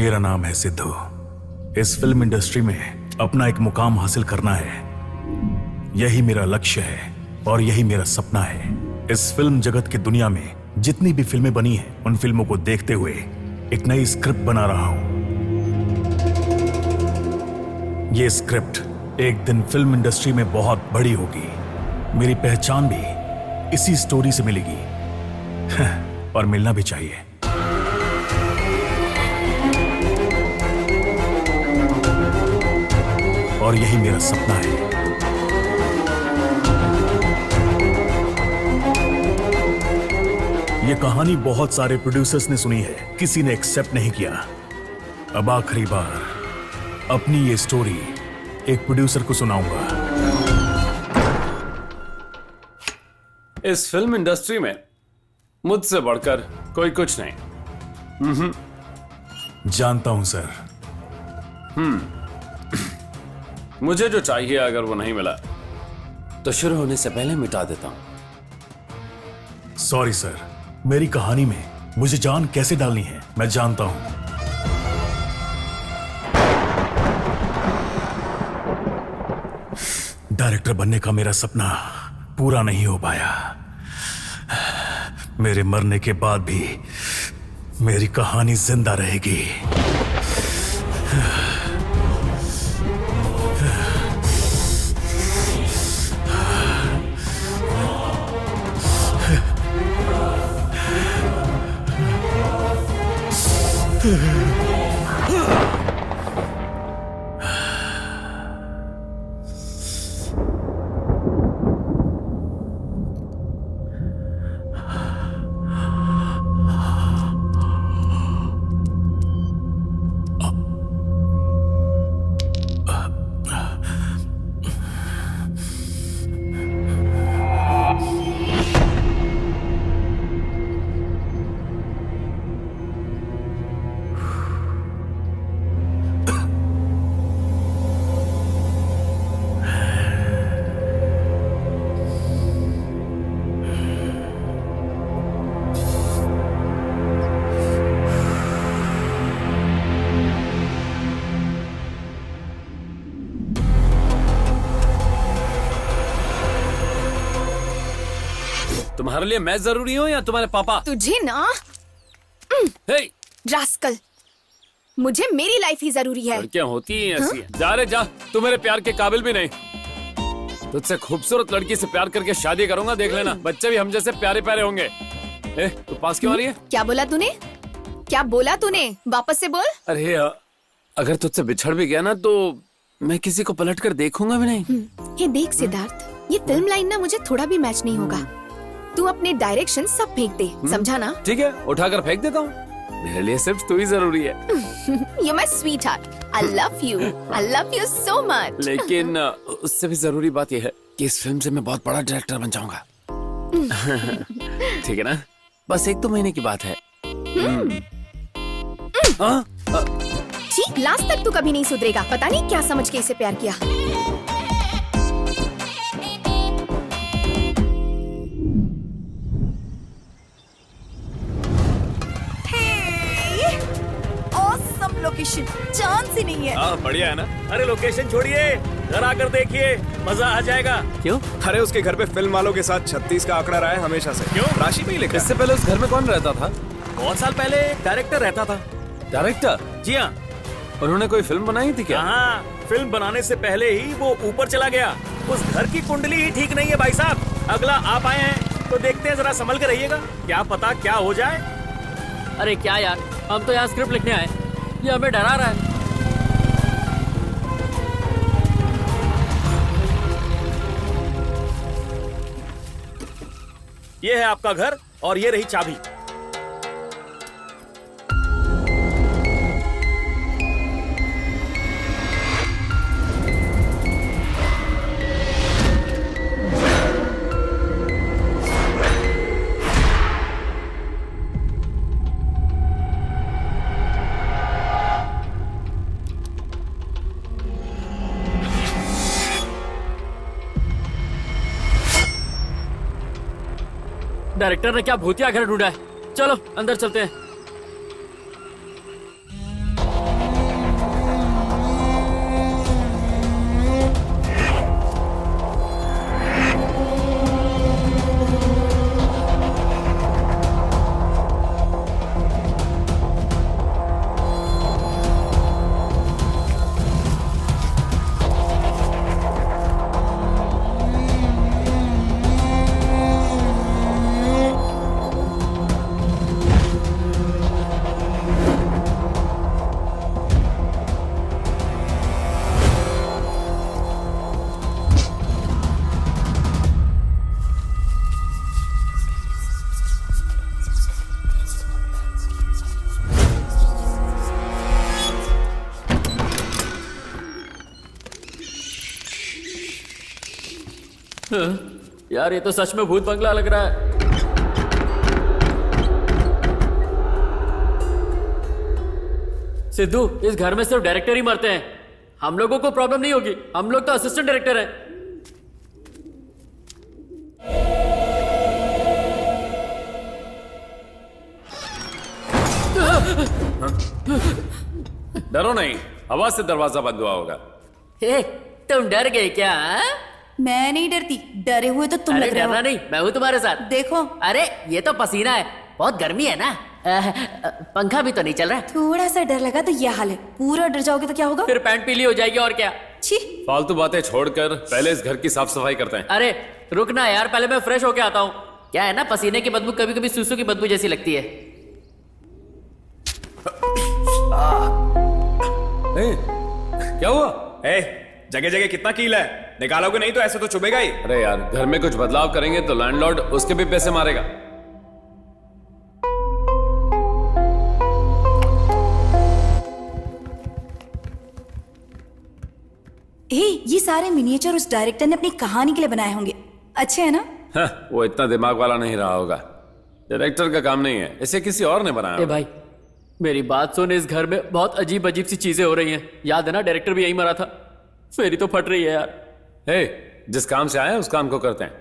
मेरा नाम है सिद्धू। इस फिल्म इंडस्ट्री में अपना एक मुकाम हासिल करना है, यही मेरा लक्ष्य है और यही मेरा सपना है। इस फिल्म जगत की दुनिया में जितनी भी फिल्में बनी हैं, उन फिल्मों को देखते हुए एक नई स्क्रिप्ट बना रहा हूं। ये स्क्रिप्ट एक दिन फिल्म इंडस्ट्री में बहुत बड़ी होगी। मेरी पहचान भी इसी स्टोरी से मिलेगी और मिलना भी चाहिए। और यही मेरा सपना है। यह कहानी बहुत सारे प्रोड्यूसर्स ने सुनी है, किसी ने एक्सेप्ट नहीं किया। अब आखिरी बार अपनी ये स्टोरी एक प्रोड्यूसर को सुनाऊंगा। इस फिल्म इंडस्ट्री में मुझसे बढ़कर कोई कुछ नहीं। जानता हूं सर। मुझे जो चाहिए अगर वो नहीं मिला तो शुरू होने से पहले मिटा देता हूं। सॉरी सर, मेरी कहानी में मुझे जान कैसे डालनी है मैं जानता हूं। डायरेक्टर बनने का मेरा सपना पूरा नहीं हो पाया। मेरे मरने के बाद भी मेरी कहानी जिंदा रहेगी। तुम्हारे लिए मैं जरूरी हूँ या तुम्हारे पापा? तुझे ना हे, रास्कल, मुझे मेरी लाइफ ही जरूरी है। लड़कियां होती हैं ऐसी हैं। जा रे जा, तू मेरे प्यार के काबिल भी नहीं। तुझसे खूबसूरत लड़की से प्यार करके शादी करूंगा, देख लेना। बच्चे भी हम जैसे प्यारे प्यारे होंगे। तू पास क्यों आ रही है? क्या बोला तूने? क्या बोला तूने? वापस से बोल। अरे अगर तुझसे बिछड़ भी गया ना तो मैं किसी को पलट कर देखूंगा भी नहीं। ये देख सिद्धार्थ, ये फिल्म लाइन ना मुझे थोड़ा भी मैच नहीं होगा। तू अपने डायरेक्शन सब फेंक दे, समझा ना? ठीक है, उठाकर फेंक देता हूँ। मेरे लिए सिर्फ तू ही जरूरी है। You're my sweetheart. I love you. I love you so much. लेकिन उससे भी जरूरी बात यह है कि इस फिल्म से मैं बहुत बड़ा डायरेक्टर बन जाऊंगा। ठीक है ना? बस 1-2 महीने की बात है। छी, लास्ट तक तू कभी नहीं सुधरेगा। पता नहीं क्या समझ के इसे प्यार किया। लोकेशन चांस ही नहीं है। बढ़िया है ना? अरे लोकेशन छोड़िए, घर आकर देखिए, मजा आ जाएगा। क्यों? अरे उसके घर पे फिल्म वालों के साथ 36 का आंकड़ा रहा है हमेशा से। क्यों? राशि पे ही लिखा है। इससे पहले उस घर में कौन रहता था? बहुत साल पहले डायरेक्टर रहता था। डायरेक्टर? जी हाँ। उन्होंने कोई फिल्म बनाई थी क्या? हाँ, फिल्म बनाने से पहले ही वो ऊपर चला गया। उस घर की कुंडली ही ठीक नहीं है भाई साहब। अगला आप आए हैं तो देखते हैं, जरा संभल के रहिएगा, क्या पता क्या हो जाए। अरे क्या यार, हम तो यहाँ स्क्रिप्ट लिखने आए, ये हमें डरा रहा है। ये है आपका घर और ये रही चाबी। डायरेक्टर ने क्या भूतिया घर ढूंढा है। चलो अंदर चलते हैं। यार ये तो सच में भूत बंगला लग रहा है। सिद्धू, इस घर में सिर्फ डायरेक्टर ही मरते हैं, हम लोगों को प्रॉब्लम नहीं होगी, हम लोग तो असिस्टेंट डायरेक्टर हैं। डरो नहीं, आवाज से दरवाजा बंद हुआ होगा। हे, तुम डर गए क्या? हाँ? मैं नहीं डरती, डरे हुए तो तुम अरे लग रहे डरना हो। नहीं, मैं हूं तुम्हारे साथ। देखो, अरे ये तो पसीना है, बहुत गर्मी है ना। पंखा भी तो नहीं चल रहा। थोड़ा सा डर लगा तो यह हाल है, पूरा डर जाओगे तो क्या होगा? फिर पैंट पीली हो जाएगी और क्या। छी, फालतू बातें छोड़कर पहले इस घर की साफ सफाई करते हैं। अरे रुकना यार, पहले मैं फ्रेश होके आता हूँ। क्या है ना, पसीने की बदबू कभी कभी सूसू की बदबू जैसी लगती है। क्या हुआ? जगह जगह कितना कील है, निकालोगे नहीं तो ऐसे तो चुभेगा ही। अरे यार, घर में कुछ बदलाव करेंगे तो लैंडलॉर्ड उसके भी पैसे मारेगा। ये सारे मिनिएचर उस डायरेक्टर ने अपनी कहानी के लिए बनाए होंगे, अच्छे है ना? वो इतना दिमाग वाला नहीं रहा होगा, डायरेक्टर का काम नहीं है, इसे किसी और ने बनाया ए होगा। भाई मेरी बात सुन, इस घर में बहुत अजीब अजीब सी चीजें हो रही हैं। याद है ना, डायरेक्टर भी यही मरा था। मेरी तो फट रही है यार। हे, जिस काम से आए उस काम को करते हैं।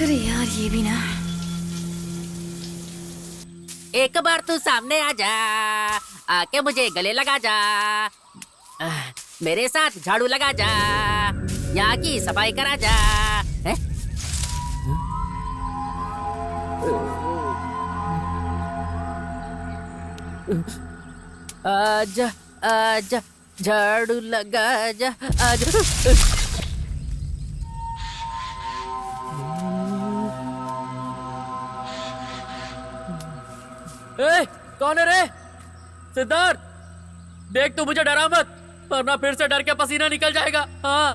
अरे यार, ये भी ना। एक बार तू सामने आ जा, आके मुझे गले लगा जा, मेरे साथ झाड़ू लगा जा, यहाँ की सफाई करा जा। हैं? आजा आजा, झाड़ू लगा जा, आजा। ए, कौन है रे? सिद्धार्थ, देख तू मुझे डरा मत, वरना फिर से डर के पसीना निकल जाएगा। हाँ,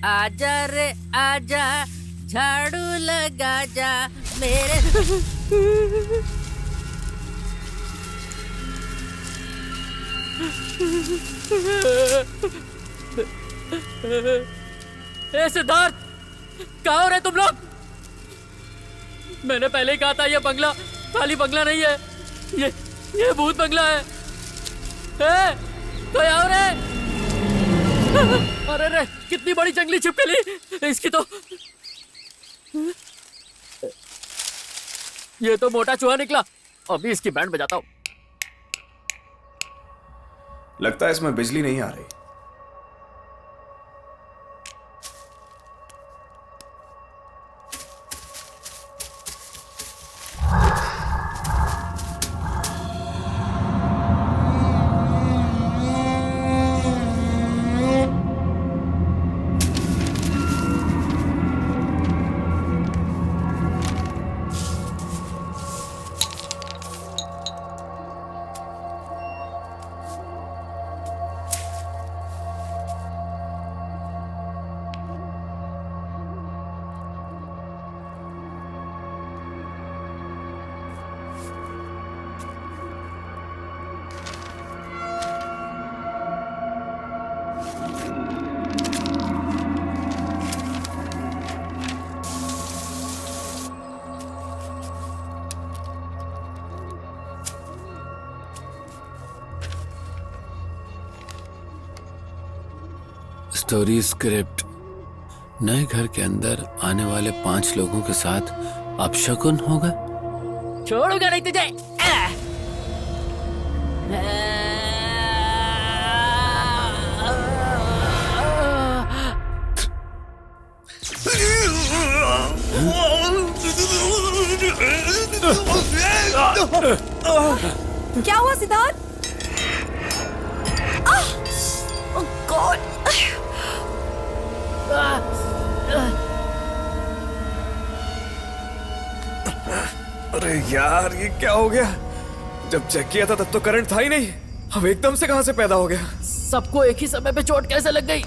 आजा रे आजा, झाड़ू लगा जा मेरे। ए सिद्धार्थ, कहाँ हो रहे तुम लोग? मैंने पहले ही कहा था, ये बंगला खाली बंगला नहीं है, ये भूत बंगला है। ए, तो आओ रे। अरे रे, कितनी बड़ी जंगली छिपकली, इसकी तो ये तो मोटा चूहा निकला। अभी इसकी बैंड बजाता हूँ। लगता है इसमें बिजली नहीं आ रही। Story script. नए घर के अंदर आने वाले 5 लोगों के साथ अपशकुन होगा। छोड़ूंगा नहीं तुझे। क्या हुआ सिद्धार्थ? ओह गॉड! अरे यार, ये क्या हो गया? जब चेक किया था तब तो करंट था ही नहीं, अब एकदम से कहां से पैदा हो गया? सबको एक ही समय पे चोट कैसे लग गई?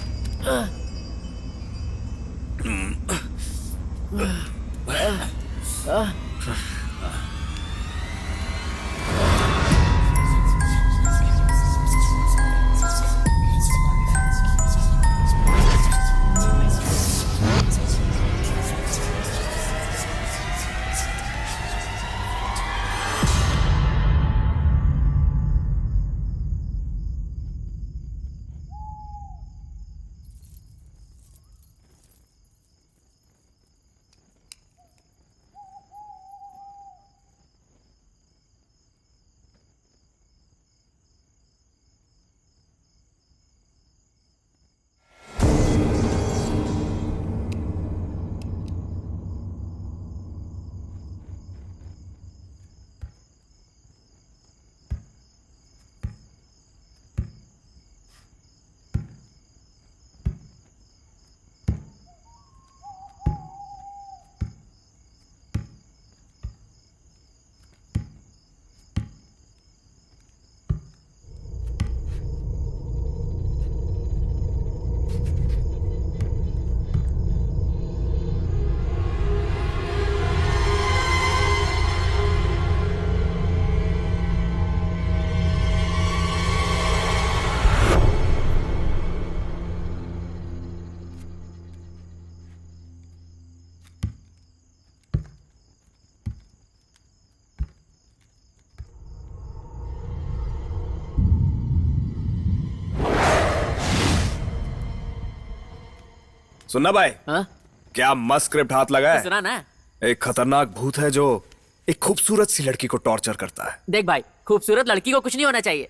सुनना भाई, हाँ? क्या मस्त स्क्रिप्ट हाथ लगा है। सुना ना? एक खतरनाक भूत है जो एक खूबसूरत सी लड़की को टॉर्चर करता है। देख भाई, खूबसूरत लड़की को कुछ नहीं होना चाहिए।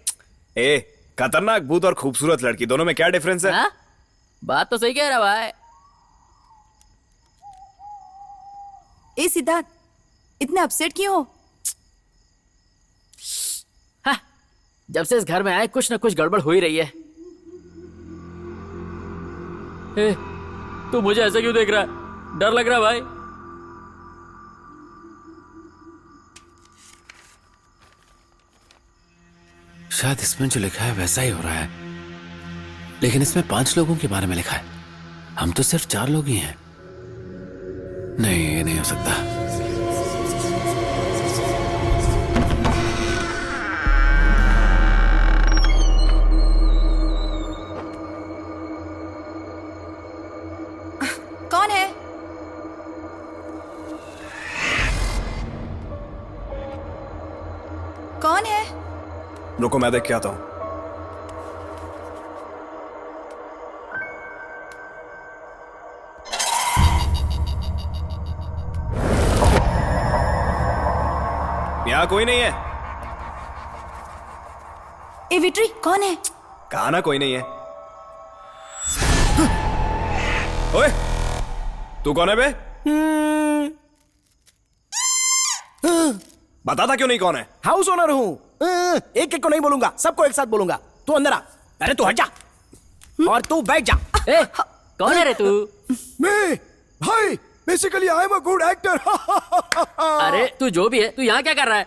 ए, खतरनाक भूत और खूबसूरत लड़की दोनों में क्या डिफरेंस है? हाँ? बात तो सही कह रहा भाई। ए सिद्धार्थ, इतने अपसेट क्यों हो? हाँ, जब से इस घर में आए कुछ ना कुछ गड़बड़ हो ही रही है। ए, तू मुझे ऐसे क्यों देख रहा है? डर लग रहा है भाई। शायद इसमें जो लिखा है वैसा ही हो रहा है, लेकिन इसमें 5 लोगों के बारे में लिखा है। हम तो सिर्फ 4 लोग ही हैं। नहीं, ये नहीं हो सकता। कौन है? कौन है? रुको, मैं देख के आता हूं। यहाँ कोई नहीं है। ए विट्री, कौन है? कहा ना कोई नहीं है। ओए, तू कौन है बे? बता था क्यों नहीं कौन है? हाउस ओनर हूँ। एक एक को नहीं बोलूंगा, सबको एक साथ बोलूंगा। तू अंदर आ। अरे तू हट जा और तू बैठ जा। ए, कौन है रे तू? मैं भाई, basically I am a good actor. अरे तू जो भी है, तू यहाँ क्या कर रहा है?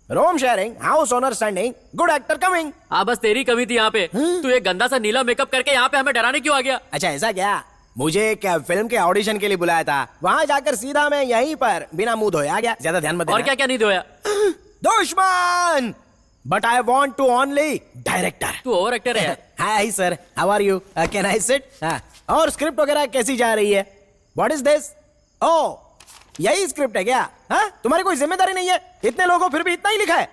Room sharing, house owner standing, good actor coming. हाँ, बस तेरी कमी थी यहाँ पे। तू एक गंदा सा नीला मेकअप करके यहाँ पे हमें डराने क्यों आ गया? अच्छा ऐसा क्या? मुझे एक फिल्म के ऑडिशन के लिए बुलाया था, वहां जाकर सीधा मैं यहीं पर बिना मुंह धोए आ गया। ज्यादा ध्यान मत देना। और क्या क्या नहीं धोया? दुश्मन, but I want to only director. तू ओवर एक्टर है। Hi sir, how are you? Can I sit? और स्क्रिप्ट वगैरह कैसी जा रही है? What is this? ओ, यही स्क्रिप्ट है क्या? हाँ, तुम्हारी कोई जिम्मेदारी नहीं है? इतने लोगों फिर भी इतना ही लिखा है।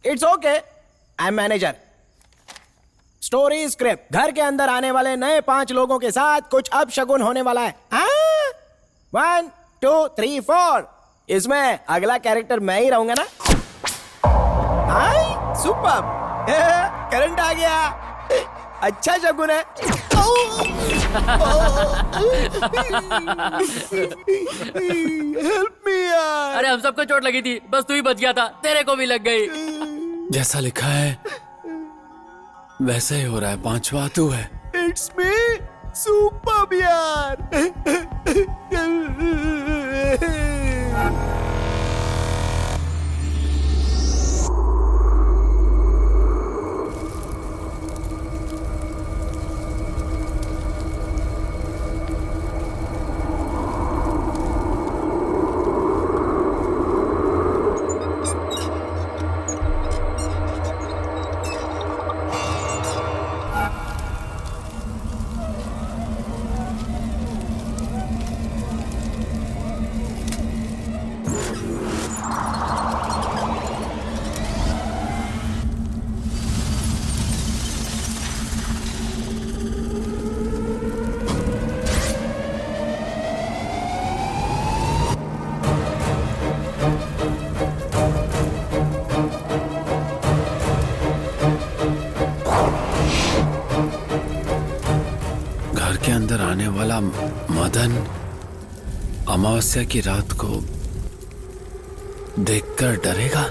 It's okay, I am manager. Story script. घर के अंदर आने वाले नए 5 लोगों के साथ कुछ अपशगुन होने वाला है। 1 2 3 4। इसमें अगला कैरेक्टर मैं ही रहूंगा ना। सुपर, करंट आ गया। अच्छा शगुन है। हेल्प मी यार। अरे हम सबको चोट लगी थी, बस तू ही बच गया था, तेरे को भी लग गई। जैसा लिखा है वैसे ही हो रहा है। 5वां तू है। इट्स मी सुपर यार। घर के अंदर आने वाला मदन अमावस्या की रात को देखकर डरेगा।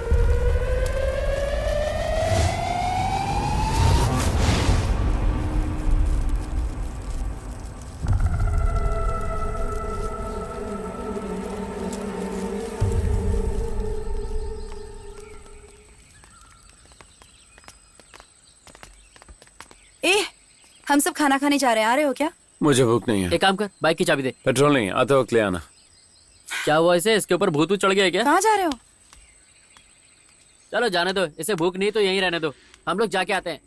हम सब खाना खाने जा रहे हैं, आ रहे हो क्या? मुझे भूख नहीं है। एक काम कर, बाइक की चाबी दे। पेट्रोल नहीं है, आते वक्त ले आना। क्या हुआ इसे? इसके ऊपर भूत चढ़ गया है क्या? कहाँ जा रहे हो? चलो जाने दो, इसे भूख नहीं तो यहीं रहने दो, हम लोग जाके आते हैं।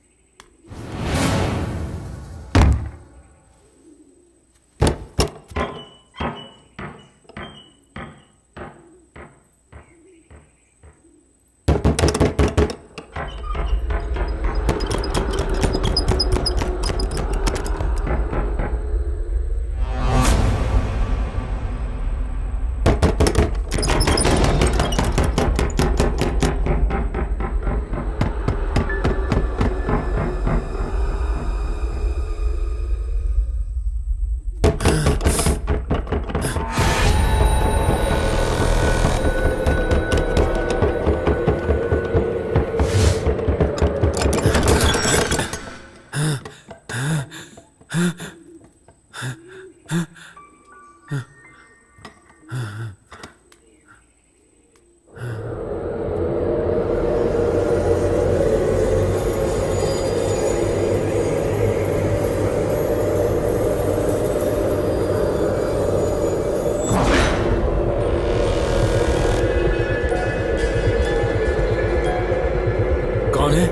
कौन है?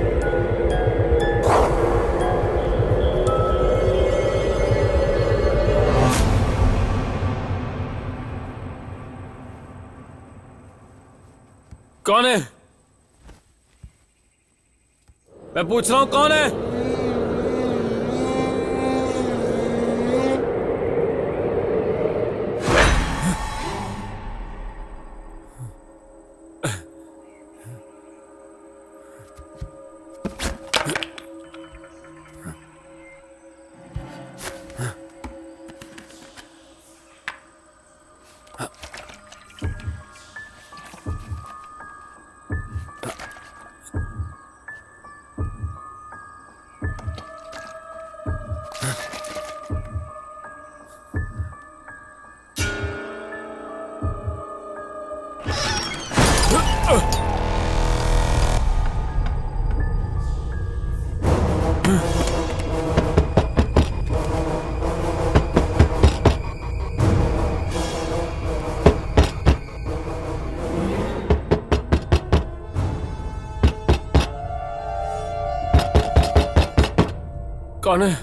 कौन है? मैं पूछ रहा हूं कौन है? कौन है?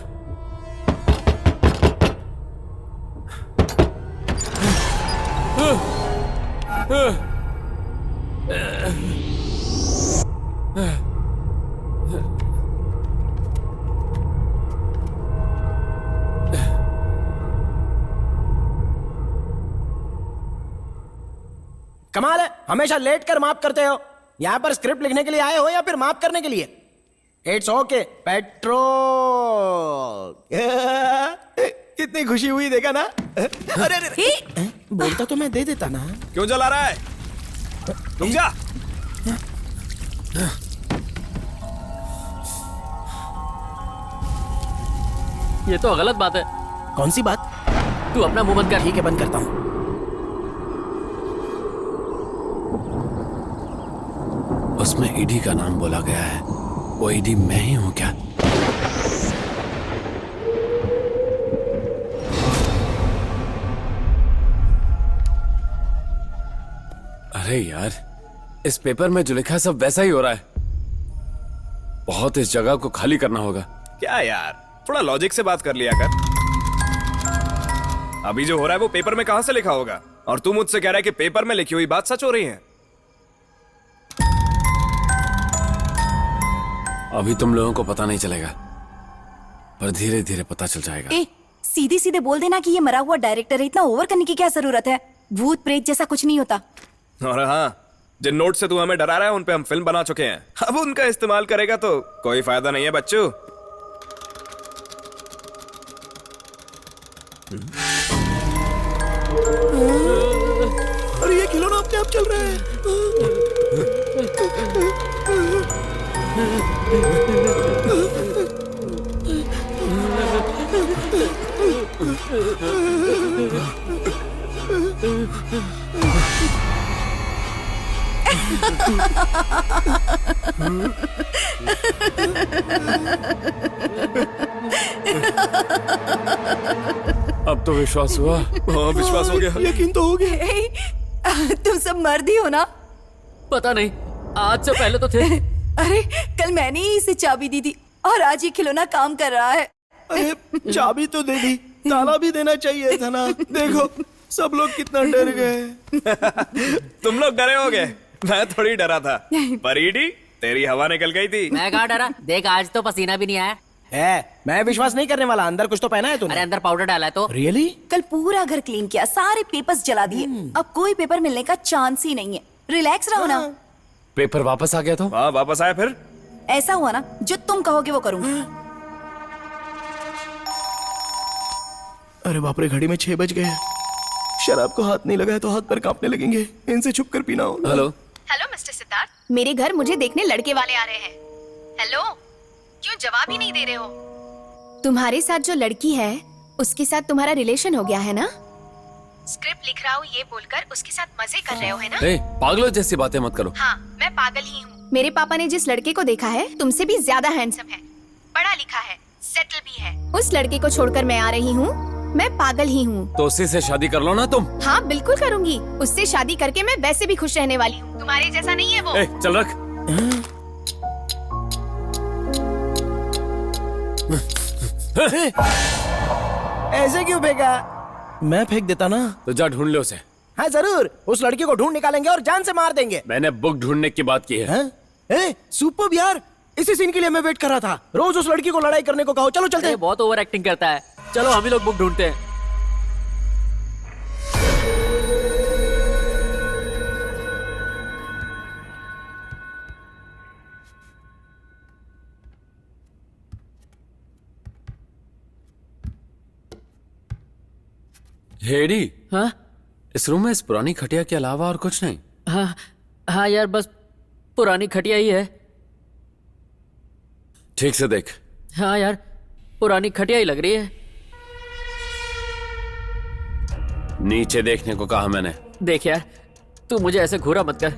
कमाल है, हमेशा लेट कर माफ करते हो। यहाँ पर स्क्रिप्ट लिखने के लिए आए हो या फिर माफ करने के लिए? It's okay petrol. कितनी खुशी हुई देखा ना? अरे अरे बोलता तो मैं दे देता ना। क्यों जला रहा है? रुक जा। ये तो गलत बात है। कौन सी बात? तू अपना मुंह बंद कर। ठीक है, बंद करता हूँ। उसमें ईडी का नाम बोला गया है, वो ईडी मैं ही हूं क्या? अरे यार, इस पेपर में जो लिखा है सब वैसा ही हो रहा है। बहुत इस जगह को खाली करना होगा। क्या यार, थोड़ा लॉजिक से बात कर लिया कर। अभी जो हो रहा है वो पेपर में कहां से लिखा होगा? और तू मुझसे कह रहा है कि पेपर में लिखी हुई बात सच हो रही है? अभी तुम लोगों को पता नहीं चलेगा, पर धीरे धीरे पता चल जाएगा। ए, सीधे सीधे बोल देना कि ये मरा हुआ डायरेक्टर है, इतना ओवर करने की क्या जरूरत है? भूत प्रेत जैसा कुछ नहीं होता। और हाँ, जिन नोट से तू हमें डरा रहा है उन पे हम फिल्म बना चुके हैं। अब उनका इस्तेमाल करेगा तो कोई फायदा नहीं है बच्चों। अरे ये खिलौना अपने आप चल रहा है। अब तो विश्वास हुआ। हाँ, विश्वास हो गया। यकीन तो हो गया। ए, तुम सब मर्द ही हो ना? पता नहीं, आज से पहले तो थे। अरे कल मैंने ही इसे चाबी दी थी और आज ये खिलौना काम कर रहा है। अरे चाबी तो दे दी, ताला भी देना चाहिए था ना। देखो सब लोग कितना डर गए। तुम लोग डरे होगे, मैं थोड़ी डरा था। पर ईडी, तेरी हवा निकल गई थी। मैं कहाँ डरा? देख आज तो पसीना भी नहीं आया। मैं विश्वास नहीं करने वाला। अंदर कुछ तो पहना है तूने? अरे अंदर पाउडर डाला है तो। रियली? कल पूरा घर क्लीन किया, सारे पेपर्स जला दिए। अब कोई पेपर मिलने का चांस ही नहीं है। रिलैक्स रहो ना। पेपर वापस आ गया तो? हाँ, वापस आया फिर? ऐसा हुआ ना, जो तुम कहोगे वो करूंगी। अरे बाप रे, घड़ी में 6 बज गए। शराब को हाथ नहीं लगाया तो हाथ पर कांपने लगेंगे। इनसे छुप कर पीना होगा। हेलो हेलो मिस्टर सिद्धार्थ, मेरे घर मुझे देखने लड़के वाले आ रहे हैं। हेलो, क्यों जवाब ही नहीं दे रहे हो? तुम्हारे साथ जो लड़की है उसके साथ तुम्हारा रिलेशन हो गया है ना? स्क्रिप्ट लिख रहा हूँ ये बोलकर उसके साथ मजे कर रहे हो है ना? ए, पागलों जैसी बातें मत करो। हाँ, मैं पागल ही हूँ। मेरे पापा ने जिस लड़के को देखा है तुमसे भी ज्यादा हैंडसम है, पढ़ा लिखा है, सेटल भी है। उस लड़के को छोड़कर मैं आ रही हूँ। मैं पागल ही हूँ। तो उसी से शादी कर लो ना तुम। हाँ बिल्कुल करूँगी। उससे शादी करके मैं वैसे भी खुश रहने वाली हूँ। तुम्हारे जैसा नहीं है वो। ए, चल रख। ऐसे क्यों फेंका? मैं फेंक देता ना। तो जा ढूंढ ले उसे। हाँ जरूर, उस लड़की को ढूंढ निकालेंगे और जान से मार देंगे। मैंने बुक ढूंढने की बात की है। हैं? सुपर्ब यार, इसी सीन के लिए मैं वेट कर रहा था। रोज उस लड़की को लड़ाई करने को कहो। चलो चलते ये हैं। बहुत ओवर एक्टिंग करता है। चलो हम ही लोग बुक ढूंढते हैं। हेडी, हाँ इस रूम में इस पुरानी खटिया के अलावा और कुछ नहीं? हाँ हाँ यार, बस पुरानी खटिया ही है। ठीक से देख। हाँ यार, पुरानी खटिया ही लग रही है। नीचे देखने को कहा मैंने। देख यार, तू मुझे ऐसे घूरा मत कर।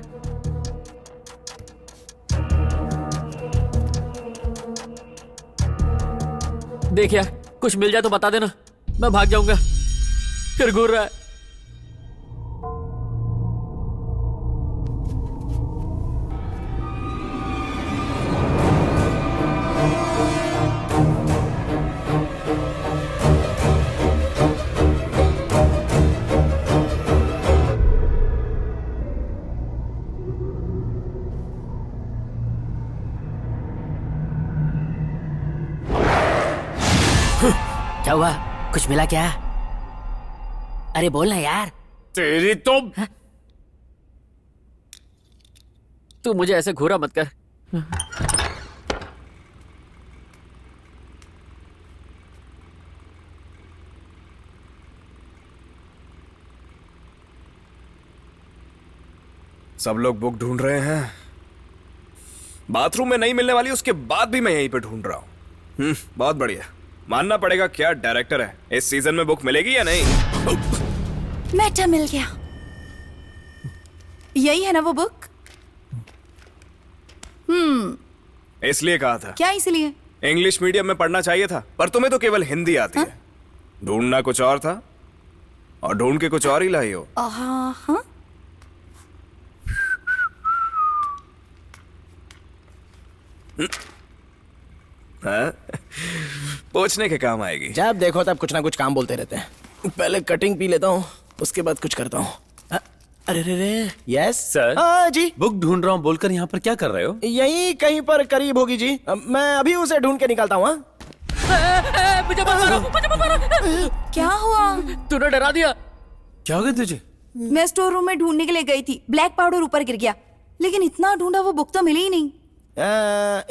देख यार, कुछ मिल जाए तो बता देना, मैं भाग जाऊंगा। फिर घूर रहा है। क्या हुआ? कुछ मिला क्या? अरे बोल ना यार। तेरी तो तू मुझे ऐसे घूरा मत कर। सब लोग बुक ढूंढ रहे हैं, बाथरूम में नहीं मिलने वाली, उसके बाद भी मैं यहीं पे ढूंढ रहा हूँ। बहुत बढ़िया। मानना पड़ेगा क्या डायरेक्टर है। इस सीजन में बुक मिलेगी या नहीं? मैटर मिल गया। यही है ना वो बुक? इसलिए कहा था। क्या इसलिए? इंग्लिश मीडियम में पढ़ना चाहिए था, पर तुम्हें तो केवल हिंदी आती है। ढूंढना कुछ और था और ढूंढ के कुछ और ही लाई हो। हाँ। हाँ? पूछने के काम आएगी। जब देखो तब कुछ ना कुछ काम बोलते रहते हैं। पहले कटिंग पी लेता हूँ, उसके बाद कुछ करता हूँ। अरे रे रे, यस सर। हाँ जी। बुक ढूंढ रहा हूँ बोलकर यहाँ पर क्या कर रहे हो? यही कहीं पर करीब होगी जी। मैं अभी उसे ढूंढ के निकालता हूँ। मुझे मत मारो, मुझे मत मारो। क्या हुआ? तूने डरा दिया। क्या हो गया तुझे? मैं स्टोर रूम में ढूंढने के लिए गई थी, ब्लैक पाउडर ऊपर गिर गया, लेकिन इतना ढूंढा वो बुक तो मिली ही नहीं।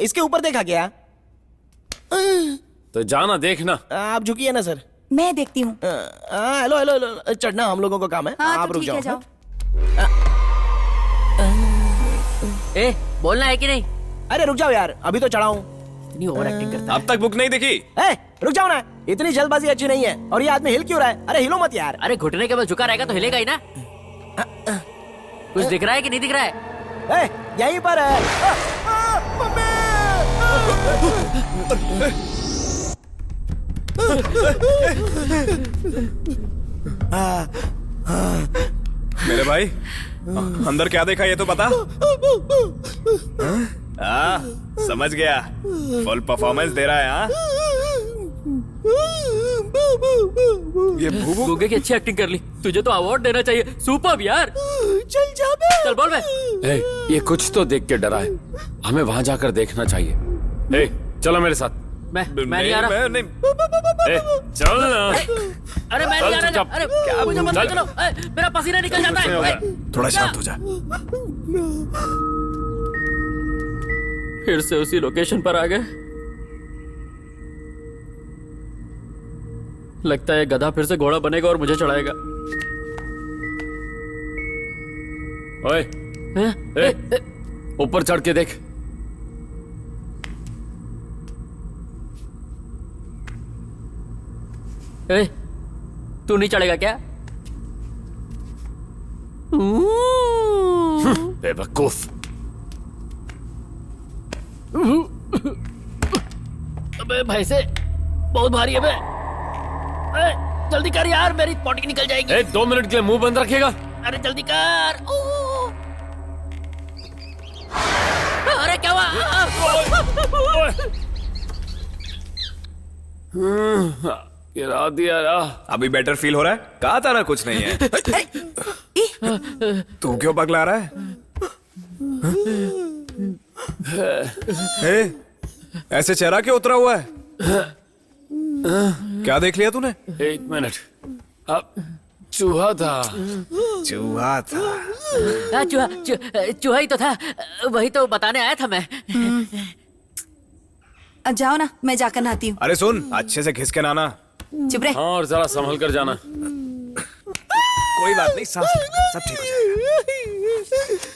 इसके ऊपर देखा क्या? तो जाना देखना। आप झुकिए ना सर। मैं देखती हूँ। हेलो हेलो हेलो, चढ़ना हम लोगों को काम है। हाँ, आप तो रुक ठीक है, जाओ। ए, बोलना है कि नहीं? अरे रुक जाओ यार, अभी तो चढ़ा हूँ। इतनी ओवर एक्टिंग करता अब तक बुक नहीं दिखी? रुक जाओ ना, इतनी जल्दबाजी अच्छी नहीं है। और ये आदमी हिल क्यों रहा है? अरे हिलो मत यार। अरे घुटने के बल झुका रहेगा तो हिलेगा ही ना। कुछ दिख रहा है कि नहीं दिख रहा है? यहीं पर है। मेरे भाई, अंदर क्या देखा ये तो बता। समझ गया, फुल परफॉर्मेंस दे रहा है। हाँ, ये भूबू गुगे की अच्छी एक्टिंग कर ली। तुझे तो अवार्ड देना चाहिए। सुपर्ब यार। चल जा बे। चल बोल बे। ए, ये कुछ तो देख के डरा है, हमें वहां जाकर देखना चाहिए। ए, चलो मेरे साथ। मैं नहीं आ रहा। नहीं। ए, चल ना। अरे मैं नहीं आ चल, रहा। चुप। अरे क्या मुझे मत चल। करो। मेरा पसीना निकल जाता नहीं होगा। है। थोड़ा शांत हो जा। फिर से उसी लोकेशन पर आ गए। लगता है गधा फिर से घोड़ा बनेगा और मुझे चढ़ाएगा। ओए, ए, ऊपर चढ़ के देख। ए, तू नहीं चढ़ेगा क्या? बेवकूफ। अबे भाई से बहुत भारी है बे। ए, जल्दी कर यार, मेरी पॉटी निकल जाएगी। ए, 2 मिनट के लिए मुंह बंद रखेगा। अरे जल्दी कर। अरे क्या हुआ? गिरा दिया ना। अभी बेटर फील हो रहा है? कहा था ना कुछ नहीं है। तू क्यों पगला रहा है? ऐसे चेहरा क्यों उतरा हुआ है? क्या देख लिया तूने? 1 मिनट। अब चूहा था। चूहा था? चूहा ही तो था, वही तो बताने आया था मैं। जाओ ना, मैं जाकर नहाती हूँ। अरे सुन, अच्छे से घिस के नहाना। चुप रहे। हाँ, और जरा संभल कर जाना। कोई बात नहीं, सांस ले, सब ठीक हो जाएगा।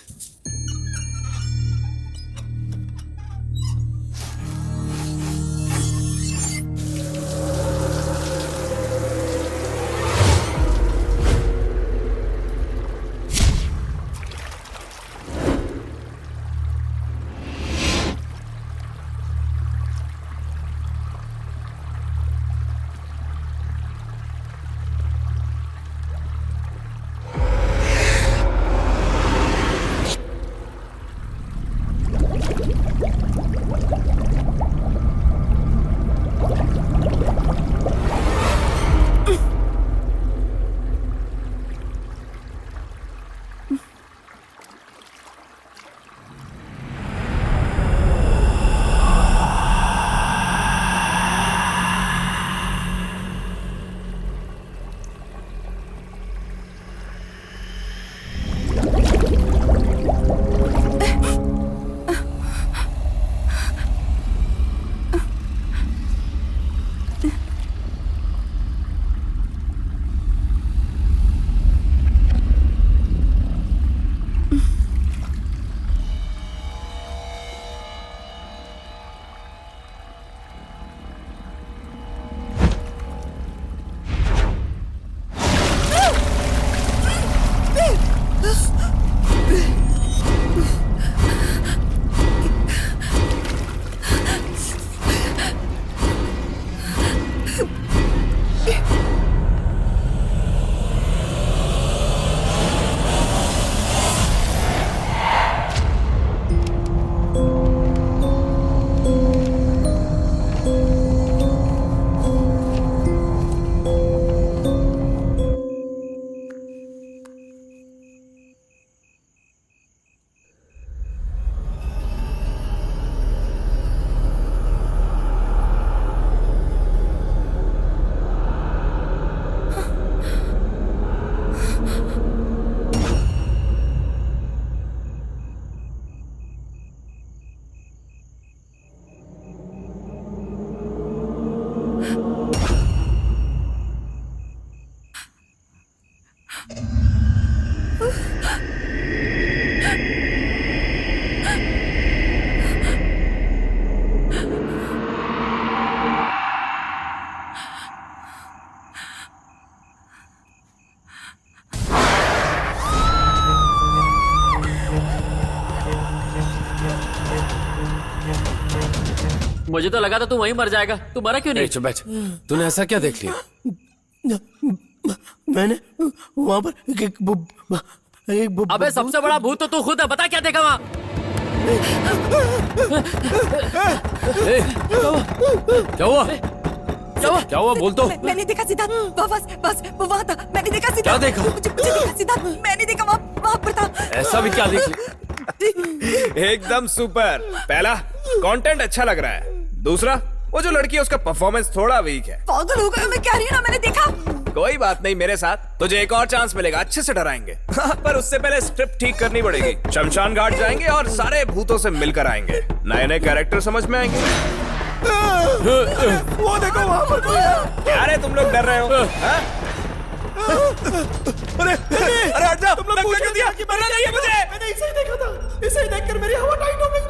मुझे तो लगा था तू वहीं मर जाएगा, तू मरा क्यों ए, नहीं? चुप बैठ। तूने ऐसा क्या देख लिया? मैंने वहां पर अबे सबसे बड़ा भूत तो तू खुद है, बता क्या देखा वहाँ? क्या हुआ? क्या हुआ बोल तो। मैंने देखा सिद्धार्थ, बस वो वहाँ था, मैंने देखा सिद्धार्थ। क्या देखा? मुझे देखा सिद्धार्थ, मैंने देखा वहाँ पर था। ऐसा भी क्या देख लिया? एकदम सुपर। पहला, कंटेंट अच्छा लग रहा है। दूसरा, वो जो लड़की है उसका परफॉर्मेंस थोड़ा वीक है। पागल हो गया, मैं कह रही हूँ ना, मैंने देखा। कोई बात नहीं, मेरे साथ तुझे एक और चांस मिलेगा, अच्छे से डराएंगे। पर उससे पहले स्क्रिप्ट ठीक करनी पड़ेगी। शमशान घाट जाएंगे और सारे भूतों से मिलकर आएंगे, नए नए कैरेक्टर समझ में आएंगे। वो देखो वहां पर कोई है। क्या रे तुम लोग डर रहे हो? हाँ? अरे हट जा, तुम लोग पूछ क्यों दिया कि मरना नहीं है मुझे? मैंने इसे ही देखा था, इसे ही देखकर मेरी हवा टाइट हो गई।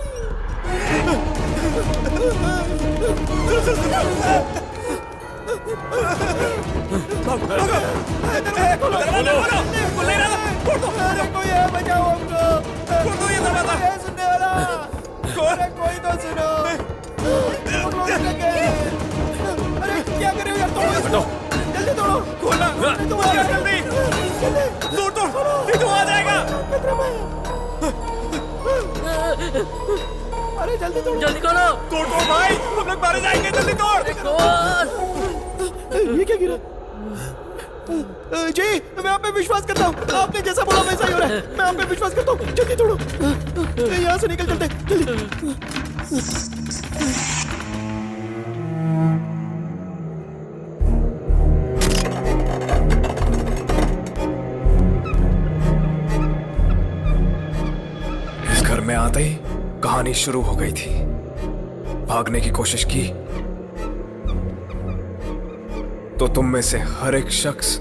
कोई है, बचाओ हमको। सुनने वाला, कोई तो सुनो। अरे क्या कर रहे हो यार, तोड़ो, जल्दी तोड़ो, खोलना, जल्दी, तोड़, ये तो आ जाएगा। अरे जल्दी तोड़ो, जल्दी करो। तोड़ भाई, हम लोग मारे जाएंगे, जल्दी तोड़। ये क्या गिरा? जी, मैं आप पे विश्वास करता हूँ, आपने जैसा बोला वैसा ही हो रहा है। मैं आप पे विश्वास करता हूँ, जल्दी तोड़ो, यहाँ से निकल चलते, जल्दी। इस घर में आते ही कहानी शुरू हो गई थी। भागने की कोशिश की तो तुम में से हर एक शख्स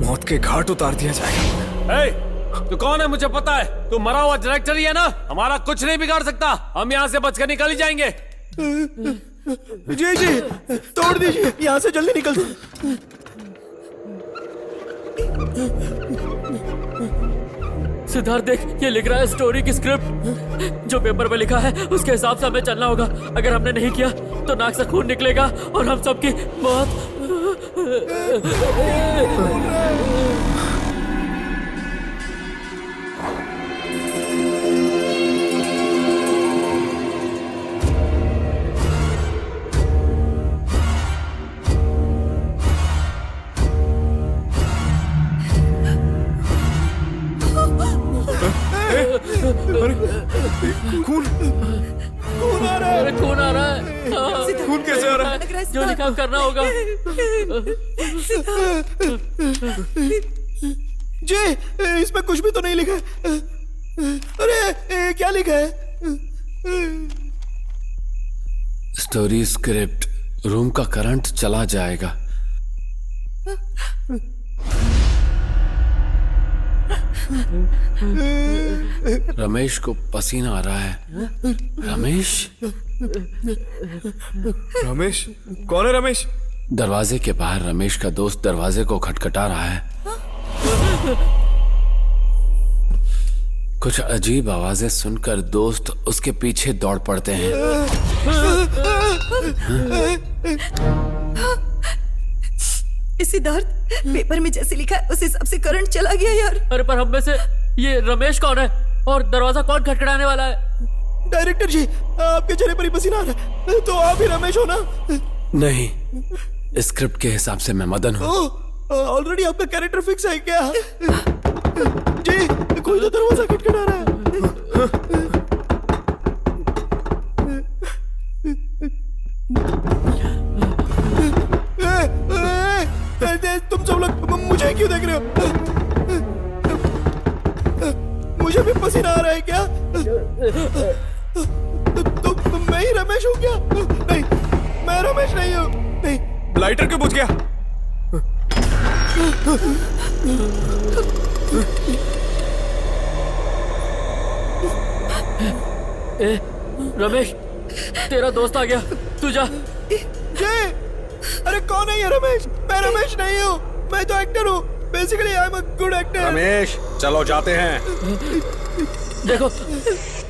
मौत के घाट उतार दिया जाएगा। ए, तू कौन है मुझे पता है। तू मरा हुआ डायरेक्टर ही है ना, हमारा कुछ नहीं बिगाड़ सकता। हम यहाँ से बचकर निकल ही जाएंगे। जी जी, तोड़ दीजिए, यहाँ से जल्दी निकल। सिद्धार्थ देख, ये लिख रहा है स्टोरी की स्क्रिप्ट। जो पेपर पे लिखा है उसके हिसाब से हमें चलना होगा। अगर हमने नहीं किया तो नाक से खून निकलेगा और हम सबकी मौत। खून आ रहा है। अरे खून आ रहा है। हाँ, खून कैसे आ रहा है? जो लिखा करना होगा। जी, इसमें कुछ भी तो नहीं लिखा है। अरे क्या लिखा है? स्टोरी स्क्रिप्ट, रूम का करंट चला जाएगा। रमेश को पसीना आ रहा है। रमेश? रमेश? कौन है रमेश? दरवाजे के बाहर रमेश का दोस्त दरवाजे को खटखटा रहा है। कुछ अजीब आवाजें सुनकर दोस्त उसके पीछे दौड़ पड़ते हैं। सिद्धार्थ, पेपर में जैसे लिखा है उस हिसाब से करंट चला गया यार। अरे पर हम में से ये रमेश कौन है और दरवाजा कौन खटखटाने वाला है? डायरेक्टर जी, आपके चेहरे पर ही पसीना आ रहा है, तो आप ही रमेश हो ना? नहीं, स्क्रिप्ट के हिसाब से मैं मदन हूँ। ऑलरेडी आपका कैरेक्टर फिक्स है क्या? जी, कोई तो दरवाजा खटखटा रहा है। तुम सब लोग मुझे क्यों देख रहे हो? मुझे भी पसीना आ रहा है क्या? तो मैं ही रमेश हूँ क्या? नहीं, मैं रमेश नहीं हूँ। नहीं। लाइटर क्यों बुझ गया? ए, रमेश, तेरा दोस्त आ गया, तू जा। जय, अरे कौन है ये रमेश? मैं रमेश नहीं हूँ, मैं तो एक्टर हूँ। Basically I am a good actor. Ramesh, चलो जाते हैं। देखो,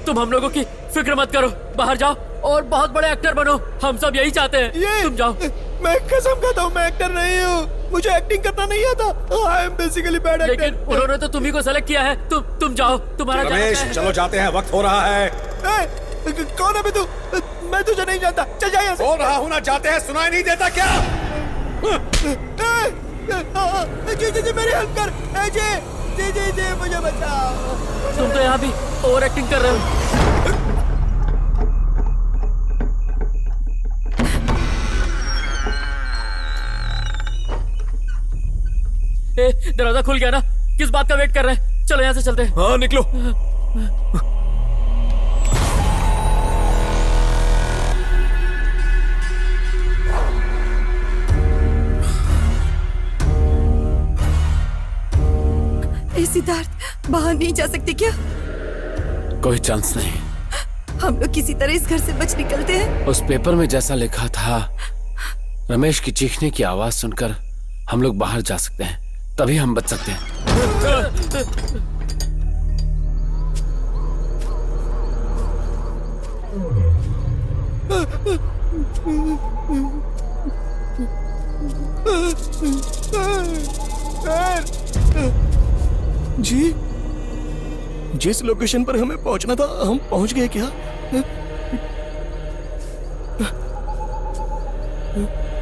तुम हम लोगों की फिक्र मत करो, बाहर जाओ और बहुत बड़े एक्टर बनो। हम सब यही चाहते हैं। तुम जाओ। मैं कसम खाता हूँ मैं एक्टर नहीं हूँ, मुझे एक्टिंग करना नहीं आता। I am basically bad actor. लेकिन उन्होंने तो तुम्ही को सेलेक्ट किया है। तुम जाओ, तुम्हारा जाना रमेश, है। चलो जाते हैं, वक्त हो रहा है। कौन है बे तू? मैं तुझे नहीं जानता, चल जा यहाँ से। बोल रहा हूँ ना, जाते हैं, सुनाई नहीं देता क्या? जी जी जी मेरी हेल्प कर। जी जी जी जी मुझे बचाओ। तुम तो यहाँ भी ओवर एक्टिंग कर रहे हो। दरवाजा खुल गया ना, किस बात का वेट कर रहे हैं? चलो यहाँ से चलते हैं। हाँ निकलो। सिद्धार्थ, बाहर नहीं जा सकते क्या? कोई चांस नहीं। हम लोग किसी तरह इस घर से बच निकलते हैं। उस पेपर में जैसा लिखा था, रमेश की चीखने की आवाज सुनकर हम लोग बाहर जा सकते हैं, तभी हम बच सकते हैं। जी, जिस लोकेशन पर हमें पहुंचना था हम पहुंच गए क्या?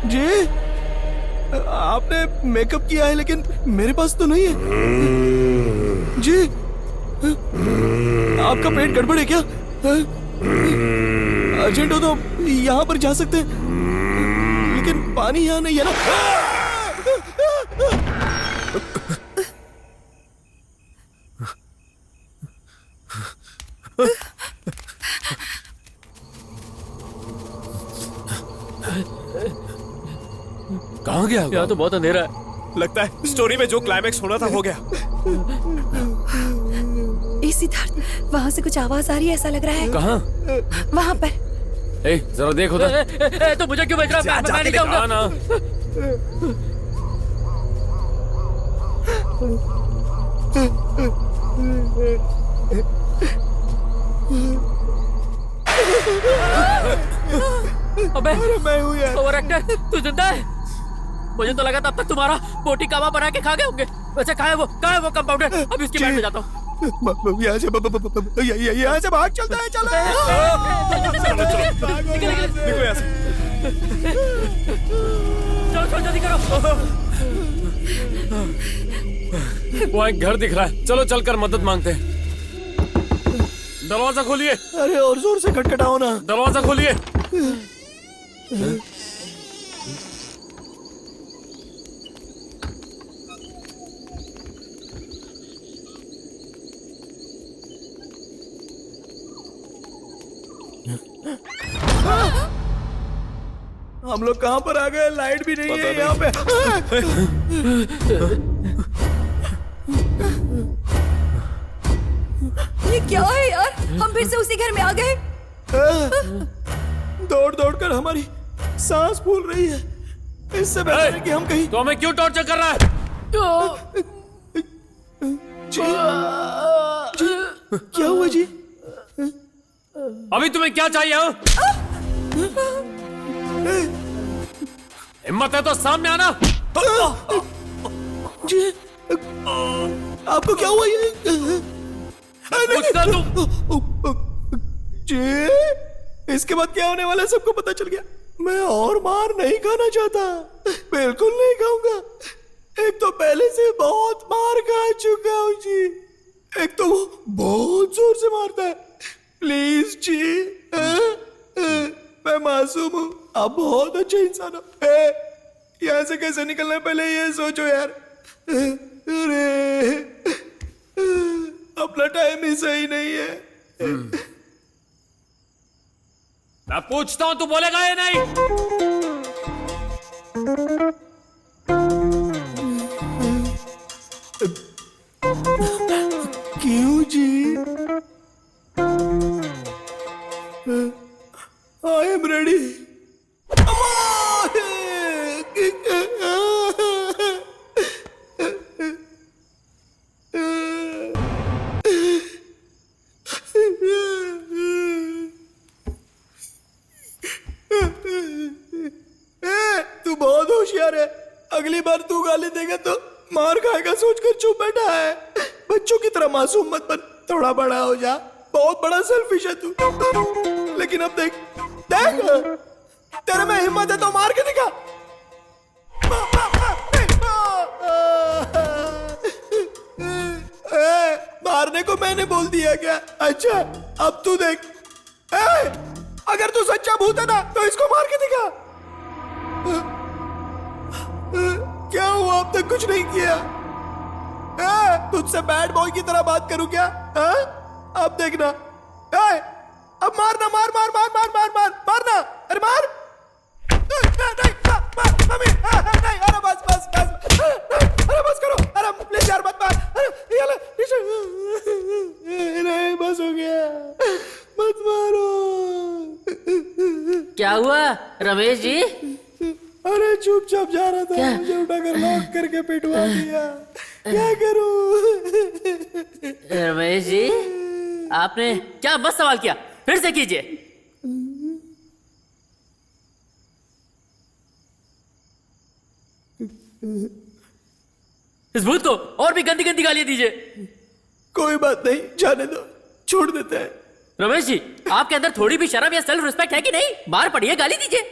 जी, आपने मेकअप किया है लेकिन मेरे पास तो नहीं है। जी, आपका पेट गड़बड़ है क्या? अर्जेंट हो तो यहाँ पर जा सकते हैं, लेकिन पानी यहाँ नहीं है ना। कहाँ गया? यहाँ तो बहुत अंधेरा है। लगता है स्टोरी में जो क्लाइमेक्स होना था हो गया। ए सिद्धार्थ, वहाँ से कुछ आवाज आ रही है, ऐसा लग रहा है। कहाँ? वहाँ पर। ए, जरा देखो तो। तो मुझे क्यों बेच रहा है? मैं नहीं जाऊंगा ना। अबे मैं हूँ यार। ओवर एक्टर, तू जिंदा है? मुझे तो लगा तब तक तुम्हारा बोटी कावा बना के खा गए होंगे। वैसे कहाँ है वो कंपाउंडर? अभी उसकी बैठ में जाता हूँ। यहाँ से यहाँ से भाग चलता है। चलो निकलो यहाँ से। चलो जल्दी करो। वहाँ एक घर दिख रहा है, चलो चलकर मदद मांगते हैं। दरवाजा खोलिए। अरे और जोर से खटखटाओ ना। दरवाजा खोलिए। हम लोग कहाँ पर आ गए? लाइट भी नहीं है यहाँ पे। ये क्या है यार? हम फिर से उसी घर में आ गए। दौड़ दौड़ कर हमारी सांस फूल रही है। इससे बेहतर है कि हम कहीं। तो हमें क्यों टॉर्चर कर रहा है? जी, जी, क्या हुआ जी? अभी तुम्हें क्या चाहिए? हिम्मत है तो सामने आना। जी, आपको क्या हुआ ये? जी, इसके बाद क्या होने वाला है सबको पता चल गया। मैं और मार नहीं खाना चाहता, बिल्कुल नहीं खाऊंगा। एक तो पहले से बहुत मार खा चुका हूँ जी, एक तो वो बहुत जोर से मारता है। प्लीज जी, मैं मासूम हूँ, आप बहुत अच्छे इंसान हो। यहाँ से कैसे निकलना है पहले ये सोचो यार। अरे अपना टाइम ही सही नहीं है। मैं पूछता हूं, तू बोलेगा या नहीं? क्यों जी? I am ready. होशियार है, अगली बार तू गाली देगा तो मार खाएगा सोचकर चुप बैठा है। बच्चों की तरह मासूम मत बन, थोड़ा बड़ा हो जा। बहुत बड़ा सेल्फिश है तू। लेकिन अब देख देख, तेरे में हिम्मत है तो मार के दिखा। मारने को मैंने बोल दिया क्या? अच्छा अब तू देख, अगर तू सच्चा भूत है ना तो इसको मार के दिखा। क्या हुआ, अब तक कुछ नहीं किया? तुझसे बैड बॉय की तरह बात करूं क्या? अब देखना, अब मारना, मार मार मार मार मार मार मारना। अरे मार, नहीं मम्मी, नहीं, अरे बस बस बस, अरे बस करो, अरे प्लीज यार मत मार, नहीं बस हो गया, मत मारो। क्या हुआ रमेश जी? अरे चुपचाप जा रहा था, मुझे उठाकर लॉक करके पिटवा दिया, क्या करूं? रमेश जी, आपने क्या मस्त सवाल किया, फिर से कीजिए। इस भूत को और भी गंदी गंदी गालियां दीजिए। कोई बात नहीं, जाने दो, छोड़ देते हैं। रमेश जी, आपके अंदर थोड़ी भी शर्म या सेल्फ रिस्पेक्ट है कि नहीं? मार पड़िए, गाली दीजिए।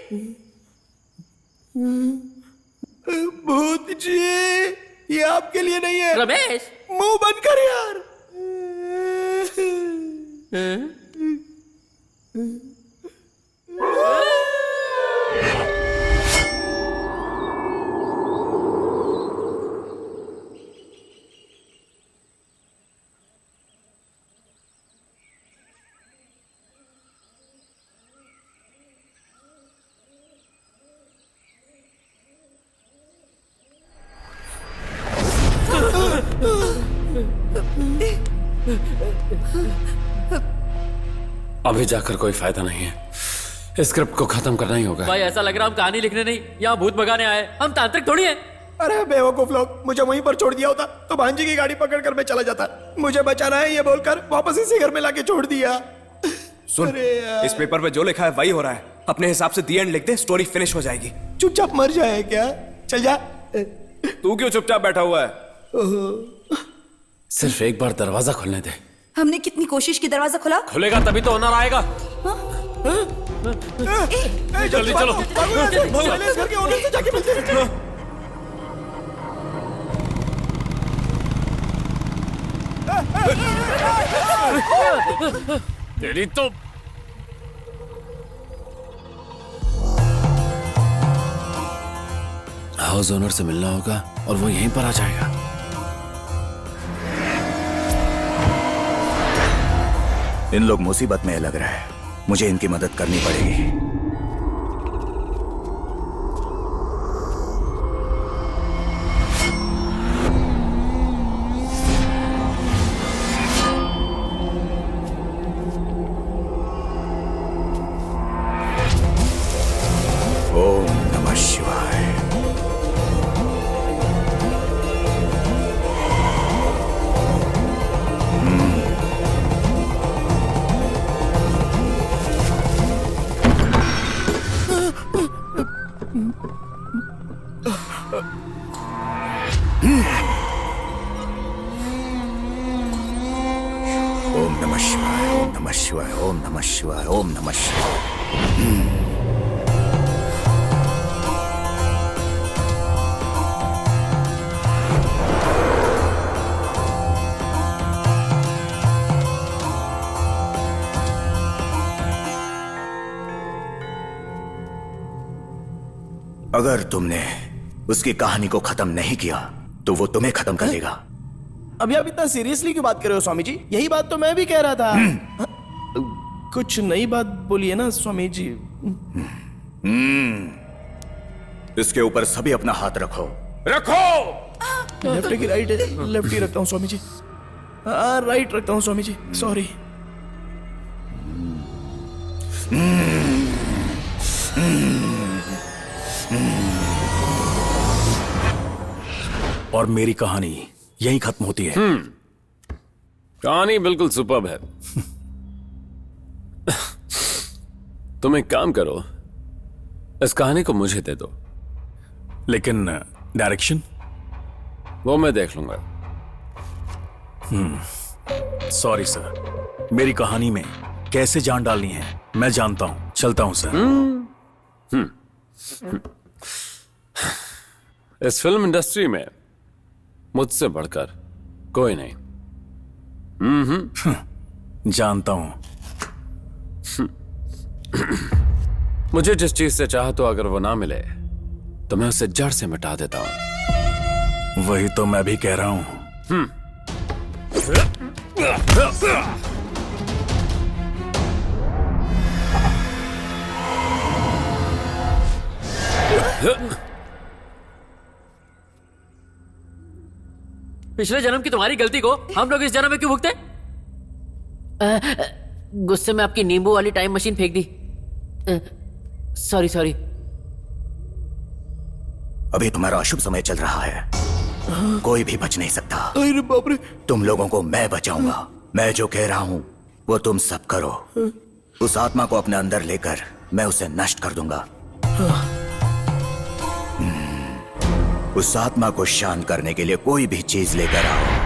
भूत जी, ये आपके लिए नहीं है। रमेश, मुंह बंद कर यार। अभी जाकर कोई फायदा नहीं है, इस स्क्रिप्ट को खत्म करना ही होगा। भाई ऐसा लग रहा हम कहानी लिखने नहीं, यहाँ भूत भगाने आए। हम तांत्रिक थोड़ी हैं। अरे बेवकूफ लोग, मुझे वहीं पर छोड़ दिया होता तो भांजी की गाड़ी पकड़कर मैं चला जाता। मुझे बचाना है ये बोलकर वापस इसी घर में लाके छोड़ दिया। सुन, इस पेपर पे जो लिखा है वही हो रहा है। अपने हिसाब से दी एंड लिख दे, स्टोरी फिनिश हो जाएगी। चुपचाप मर जाए क्या? चल जा। तू क्यों चुपचाप बैठा हुआ है? सिर्फ एक बार दरवाजा खोलने दे। हमने कितनी कोशिश की, दरवाजा खुला। खुलेगा तभी तो ओनर आएगा। जल्दी चलो, इस घर के ओनर से जाके मिलते हैं। तेरी तो हाउस ओनर से मिलना होगा और वो यहीं पर आ जाएगा। इन लोग मुसीबत में लग रहा है, मुझे इनकी मदद करनी पड़ेगी। ओम नमः शिवाय। ओम नमः शिवाय, ओम नमः शिवाय, ओम नमः शिवाय, ओम नमः शिवाय। अगर तुमने उसकी कहानी को खत्म नहीं किया तो वो तुम्हें खत्म कर देगा। अभी आप इतना सीरियसली क्यों बात कर रहे हो स्वामी जी? यही बात तो मैं भी कह रहा था। कुछ नई बात बोलिए ना स्वामी जी। इसके ऊपर सभी अपना हाथ रखो। रखो। लेफ्ट की राइट है? लेफ्ट ही रखता हूँ स्वामी जी। हाँ राइट रखता हूँ स्वामी जी, सॉरी। और मेरी कहानी यहीं खत्म होती है। कहानी बिल्कुल सुपर्ब है। तुम एक काम करो, इस कहानी को मुझे दे दो, लेकिन डायरेक्शन? वो मैं देख लूंगा। सॉरी सर, मेरी कहानी में कैसे जान डालनी है मैं जानता हूं। चलता हूं सर। इस फिल्म इंडस्ट्री में मुझसे बढ़कर कोई नहीं। जानता हूं। मुझे जिस चीज से चाह तो अगर वो ना मिले तो मैं उसे जड़ से मिटा देता हूं। वही तो मैं भी कह रहा हूं। पिछले जन्म की तुम्हारी गलती को हम लोग इस जन्म में क्यों भुगते? गुस्से में आपकी नींबू वाली टाइम मशीन फेंक दी। Sorry sorry. अभी तुम्हारा अशुभ समय चल रहा है, कोई भी बच नहीं सकता। अरे बाप रे। तुम लोगों को मैं बचाऊंगा। मैं जो कह रहा हूं वो तुम सब करो। उस आत्मा को अपने अंदर लेकर मैं उसे नष्ट कर दूंगा। उस आत्मा को शांत करने के लिए कोई भी चीज लेकर आओ।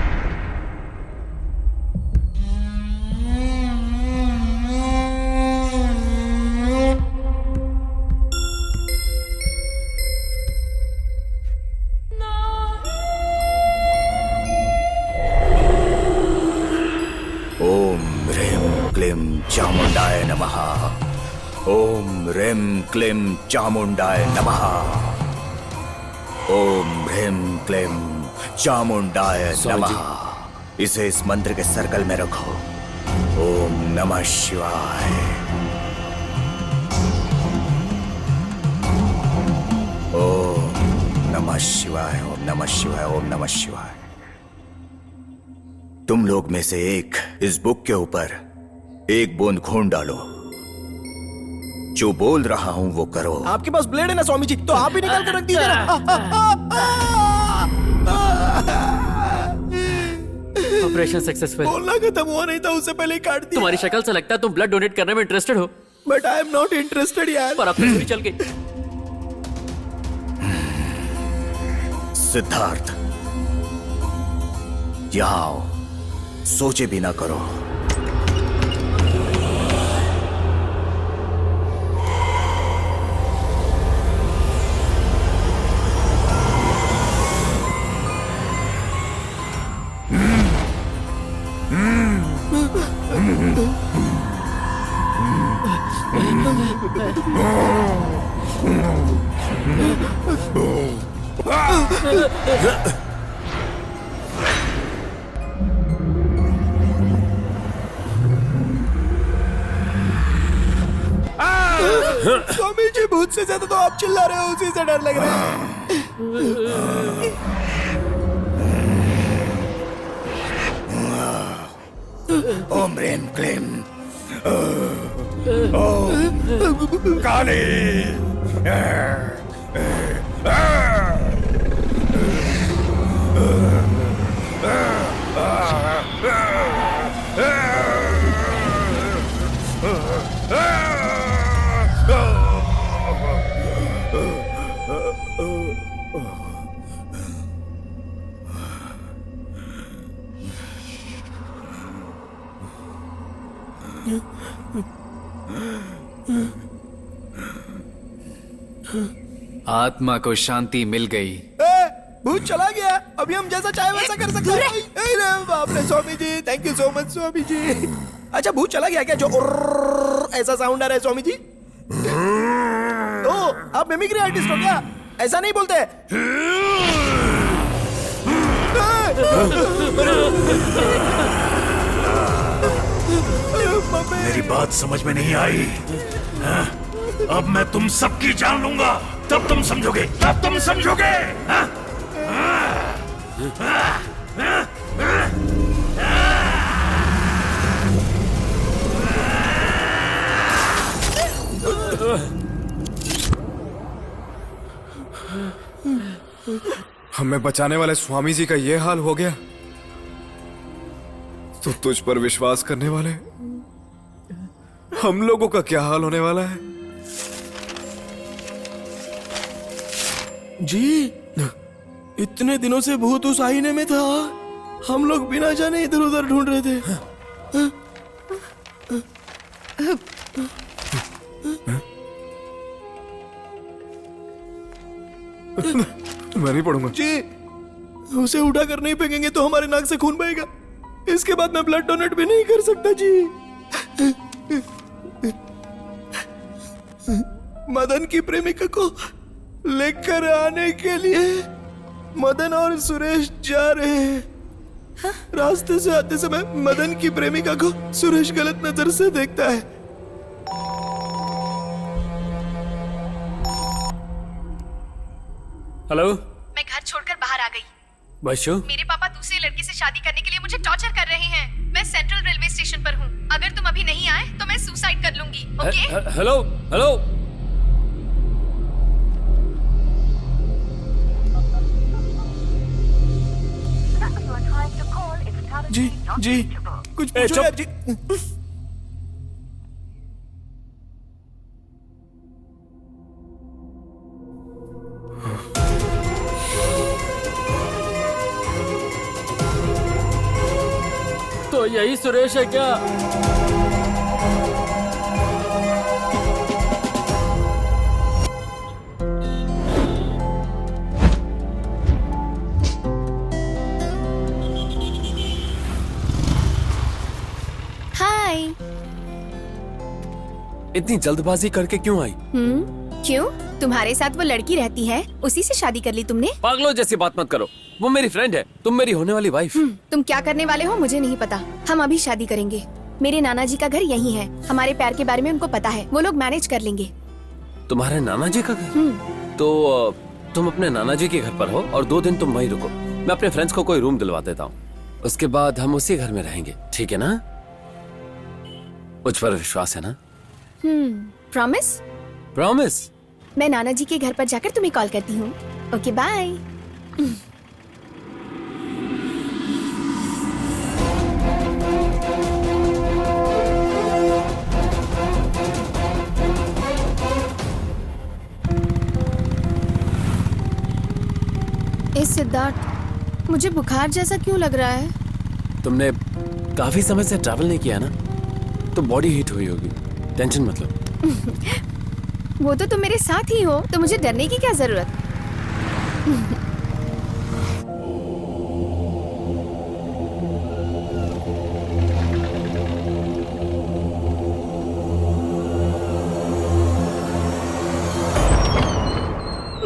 ओम ह्रीं क्लीं चामुंडाय नमः। ओम ह्रीं क्लीं चामुंडाय नमः। ओम ह्रीं क्लीं चामुंडाय नमः। इसे इस मंत्र के सर्कल में रखो। ओम नमः शिवाय। ओम नमः शिवाय। ओम नमः शिवाय। ओम नमः शिवाय। तुम लोग में से एक इस बुक के ऊपर एक बूंद खून डालो। जो बोल रहा हूं वो करो। आपके पास ब्लेड है ना स्वामी जी, तो आप ही निकाल कर रख दीजिए ना। Operation successful. बोलना खत्म हुआ नहीं था, उससे पहले ही काट दिया। तुम्हारी शक्ल से लगता है तुम ब्लड डोनेट करने में इंटरेस्टेड हो। But I am not interested यार। पर अब तो चोरी चल गई। सिद्धार्थ, यहाँ आओ। सोचे भी ना करो। स्वामी जी, भूत से ज्यादा तो आप चिल्ला रहे हो, उसी से डर लग रहा है। ओम ह्रीं क्लीं। काली। आत्मा को शांति मिल गई। भूत चला गया। अभी हम जैसा चाहे वैसा कर सकते हैं। अरे बाप रे Swami ji, thank you so much Swami ji. अच्छा, भूत चला गया क्या? जो ऐसा साउंड आ रहा है स्वामी जी? ओ, आप मिमिक्री आर्टिस्ट हो क्या? ऐसा नहीं बोलते। मेरी बात समझ में नहीं आई? हाँ? अब मैं तुम सबकी जान लूंगा, तब तुम समझोगे, तब तुम समझोगे। हाँ? हमें बचाने वाले स्वामी जी का ये हाल हो गया, तो तुझ पर विश्वास करने वाले हम लोगों का क्या हाल होने वाला है? जी, इतने दिनों से भूत उस आईने में था, हम लोग बिना जाने इधर उधर ढूंढ रहे थे। मैं नहीं पढ़ूंगा जी, उसे उठा कर नहीं फेंकेंगे तो हमारे नाक से खून बहेगा। इसके बाद मैं ब्लड डोनेट भी नहीं कर सकता जी। मदन की प्रेमिका को लेकर आने के लिए मदन और सुरेश जा रहे हैं। रास्ते से आते समय मदन की प्रेमिका को सुरेश गलत नजर से देखता है। हेलो, मैं घर छोड़कर बाहर आ गई। बशु, मेरे पापा दूसरे लड़के से शादी करने के लिए मुझे टॉर्चर कर रहे हैं। मैं सेंट्रल रेलवे स्टेशन पर हूँ। अगर तुम अभी नहीं आए तो मैं सुसाइड कर लूंगी। ओके? Hello hello. जी जी, कुछ पूछो यार जी। तो यही सुरेश है क्या? हाय। इतनी जल्दबाजी करके क्यों आई? क्यों? तुम्हारे साथ वो लड़की रहती है, उसी से शादी कर ली तुमने? पागलों जैसी बात मत करो। वो मेरी फ्रेंड है, तुम मेरी होने वाली वाइफ। तुम क्या करने वाले हो मुझे नहीं पता। हम अभी शादी करेंगे। मेरे नाना जी का घर यहीं है। हमारे प्यार के बारे में उनको पता है, वो लोग मैनेज कर लेंगे। तुम्हारे नाना जी का घर? तो तुम अपने नाना जी के घर पर हो और 2 दिन तुम वहीं रुको। मैं अपने फ्रेंड्स को कोई रूम दिलवा देता हूँ, उसके बाद हम उसी घर में रहेंगे, ठीक है ना? मुझ पर विश्वास है ना? प्रॉमिस? प्रॉमिस। मैं नाना जी के घर पर जाकर तुम्हें कॉल करती हूँ। Okay, bye. सिद्धार्थ, मुझे बुखार जैसा क्यों लग रहा है? तुमने काफी समय से ट्रैवल नहीं किया ना, तो बॉडी हीट हुई होगी। टेंशन मत लो। वो तो तुम मेरे साथ ही हो, तो मुझे डरने की क्या जरूरत?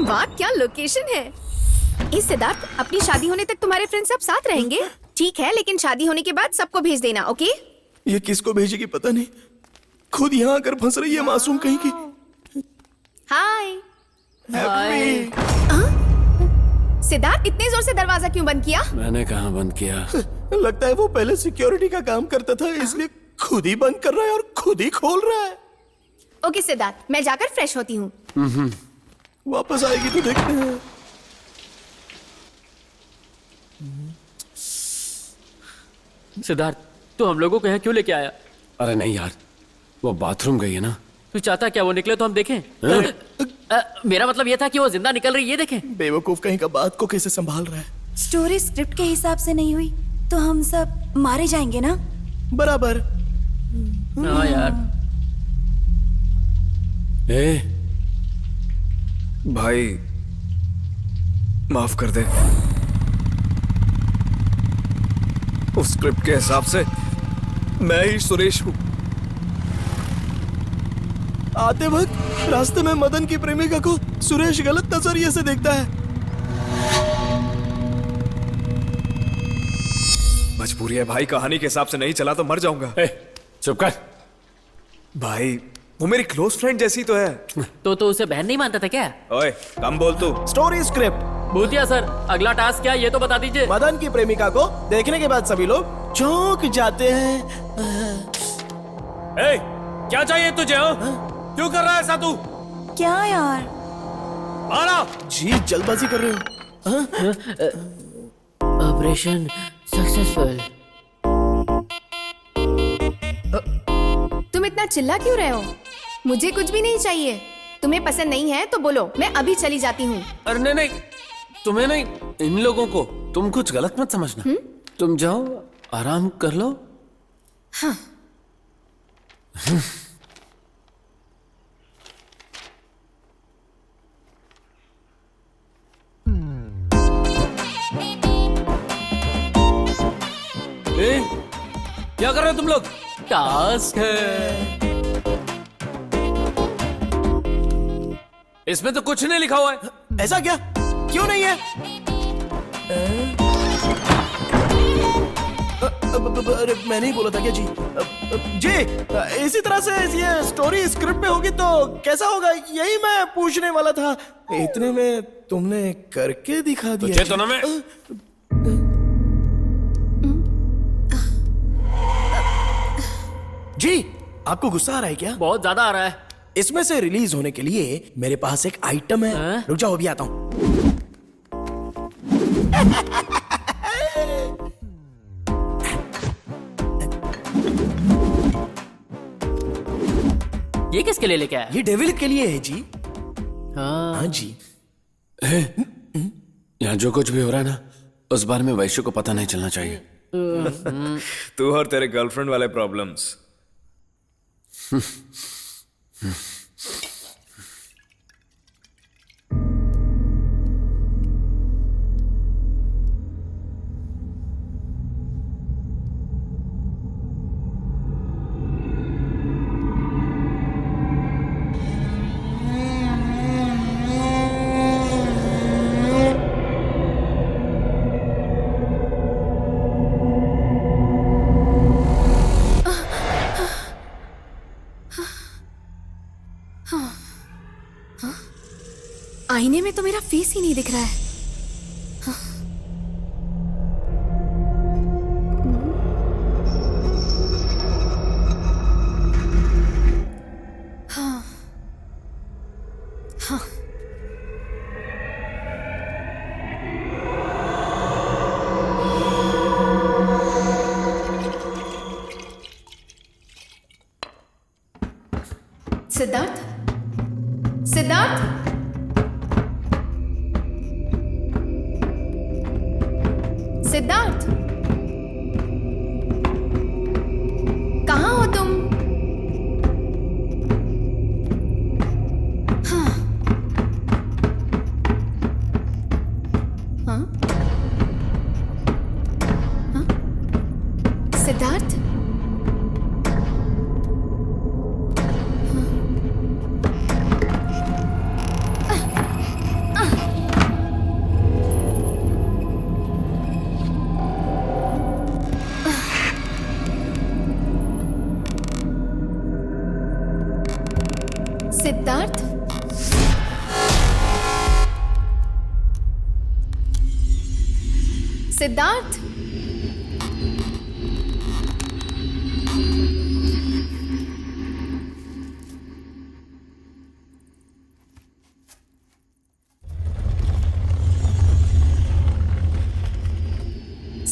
वाह, क्या लोकेशन है। इस सिद्धार्थ, अपनी शादी होने तक तुम्हारे फ्रेंड सब साथ रहेंगे? ठीक है, लेकिन शादी होने के बाद सबको भेज देना, ओके? ये किसको भेजेगी पता नहीं, खुद यहाँ आकर फंस रही है मासूम कहीं की। हाय। हैप्पी। सिद्धार्थ, इतने जोर से दरवाजा क्यों बंद किया? मैंने कहाँ बंद किया? लगता है वो पहले सिक्योरिटी का काम करता था, इसलिए खुद ही बंद कर रहा है और खुद ही खोल रहा है। ओके सिद्धार्थ, मैं जाकर फ्रेश होती हूँ। वापस आएगी तो देखते हैं। सिद्धार्थ, तू हम लोगों को यहाँ क्यों लेके आया? अरे नहीं यार, वो बाथरूम गई है ना। तू चाहता क्या वो निकले तो हम देखें? मेरा मतलब ये था कि वो जिंदा निकल रही है, देखें। बेवकूफ कहीं का बात को कैसे संभाल रहा है। स्टोरी स्क्रिप्ट के हिसाब से नहीं हुई तो हम सब मारे जाएंगे ना? बराबर। हाँ यार। भाई माफ कर दे, उस स्क्रिप्ट के हिसाब से मैं ही सुरेश हूं। आते वक्त रास्ते में मदन की प्रेमिका को सुरेश गलत नजरिए से देखता है। मजबूरी है भाई, कहानी के हिसाब से नहीं चला तो मर जाऊंगा। चुप कर भाई, वो मेरी क्लोज फ्रेंड जैसी तो है। तो उसे बहन नहीं मानता था क्या? ओए कम बोल तू। Story script. भूतिया सर, अगला टास्क क्या है ये तो बता दीजिए। मदन की प्रेमिका को देखने के बाद सभी लोग चौंक जाते हैं। क्या चाहिए तुझे? क्यों कर रहा है ऐसा तू? क्या यार? जी जल्दबाजी कर रहे हो। Operation successful. तुम इतना चिल्ला क्यों रहे हो? मुझे कुछ भी नहीं चाहिए। तुम्हें पसंद नहीं है तो बोलो, मैं अभी चली जाती हूँ। अरे नहीं नहीं, तुम्हें नहीं, इन लोगों को। तुम कुछ गलत मत समझना। तुम जाओ, आराम कर लो। हाँ। ए, क्या कर रहे हो तुम लोग? टास्क है। इसमें तो कुछ नहीं लिखा हुआ है। ऐसा क्या? क्यों नहीं है? अरे मैंने ही बोला था क्या जी? जी, इसी तरह से ये स्टोरी स्क्रिप्ट पे होगी तो कैसा होगा, यही मैं पूछने वाला था। इतने में तुमने करके दिखा दिया। तो चेतना में जी, आपको गुस्सा आ रहा है क्या? बहुत ज्यादा आ रहा है। इसमें से रिलीज होने के लिए मेरे पास एक आइटम है। रुक जाओ, अभी आता हूं। ये किसके लिए लेके आया? ये डेविल के लिए है जी। हाँ जी। यहाँ जो कुछ भी हो रहा है ना, उस बारे में वैश्य को पता नहीं चलना चाहिए। तू और तेरे गर्लफ्रेंड वाले प्रॉब्लम्स। आईने में तो मेरा फेस ही नहीं दिख रहा है। हाँ। हाँ। सिद्धार्थ, सिद्धार्थ, सिद्धार्थ, कहाँ हो तुम? हाँ। हाँ? हाँ? Siddharth, Siddharth, Siddharth,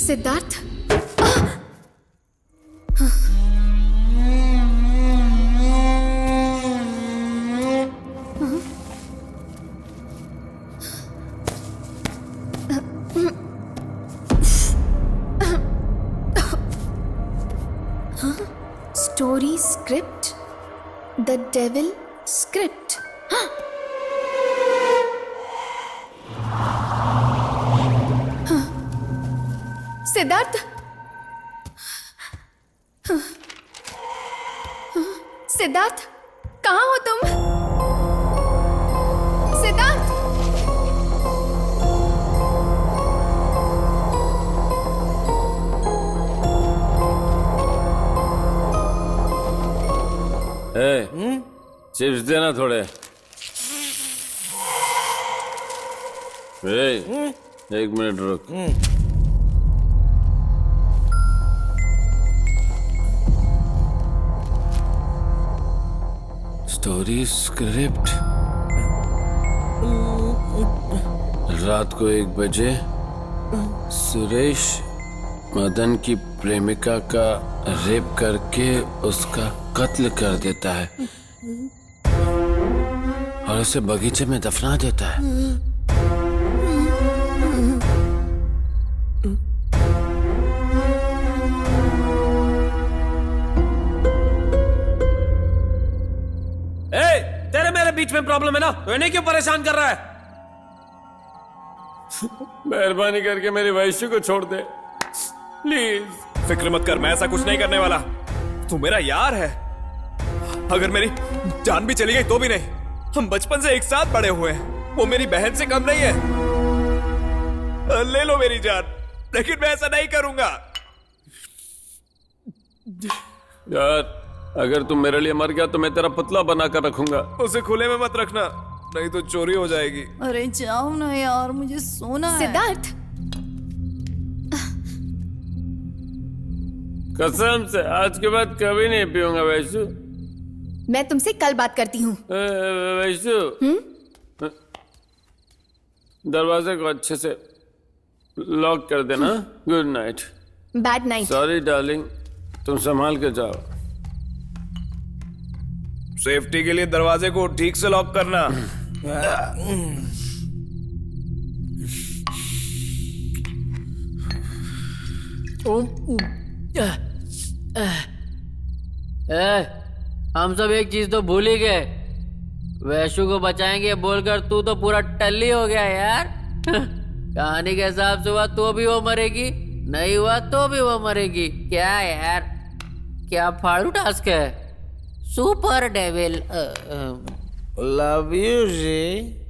Siddharth, story script, the devil script. Siddharth, Siddharth, कहाँ हो तुम? सिद्धार्थ, चिप्स देना थोड़े। एक मिनट रुक। स्टोरी स्क्रिप्ट, रात को 1 बजे सुरेश मदन की प्रेमिका का रेप करके उसका कत्ल कर देता है। और उसे बगीचे में दफना देता है। तेरे मेरे बीच में प्रॉब्लम है ना, तो इन्हें क्यों परेशान कर रहा है? मेहरबानी करके मेरी वैश्य को छोड़ दे प्लीज। फिक्र मत कर, मैं ऐसा कुछ नहीं करने वाला। तू मेरा यार है, अगर मेरी जान भी चली गई तो भी नहीं। हम बचपन से एक साथ बड़े हुए हैं, वो मेरी बहन से कम नहीं है। ले लो मेरी जान, लेकिन मैं ऐसा नहीं करूंगा। यार अगर तुम मेरे लिए मर गया तो मैं तेरा पुतला बना कर रखूंगा। उसे खुले में मत रखना, नहीं तो चोरी हो जाएगी। अरे जाओ ना यार, मुझे सोना है। सिद्धार्थ, कसम से आज के बाद कभी नहीं पीऊंगा वैशु। मैं तुमसे कल बात करती हूँ। वैशु, दरवाजे को अच्छे से लॉक कर देना। Good night. Bad night. Sorry darling, तुम संभाल के जाओ। सेफ्टी के लिए दरवाजे को ठीक से लॉक करना। हम सब एक चीज तो भूल ही गए, वैशु को बचाएंगे बोलकर तू तो पूरा टल्ली हो गया यार। कहानी के हिसाब से हुआ तो भी वो मरेगी, नहीं हुआ तो भी वो मरेगी। क्या यार, क्या फाड़ू टास्क है। Super devil. लव यू जी।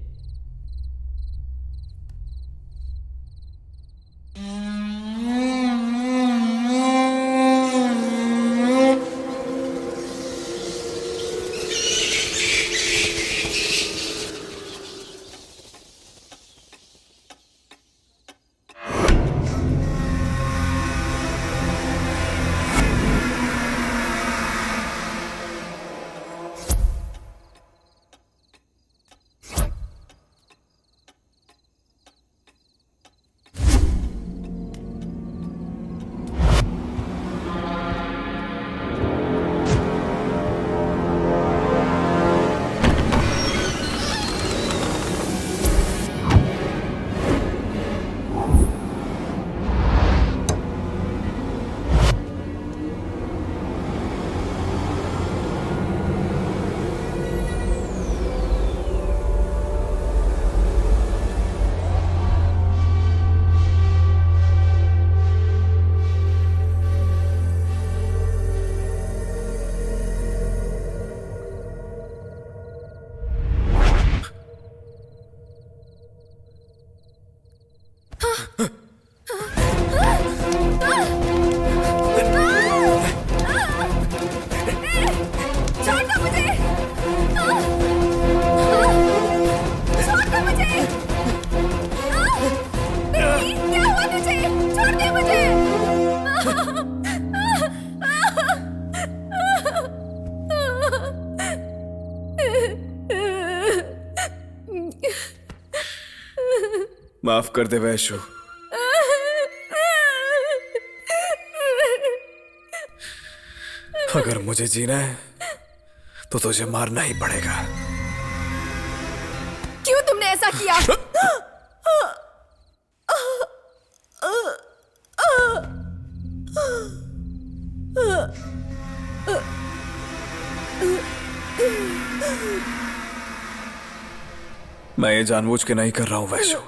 माफ कर दे वैशु। अगर मुझे जीना है तो तुझे मारना ही पड़ेगा। क्यों तुमने ऐसा किया? मैं ये जानबूझ के नहीं कर रहा हूं वैशु।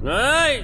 नहीं।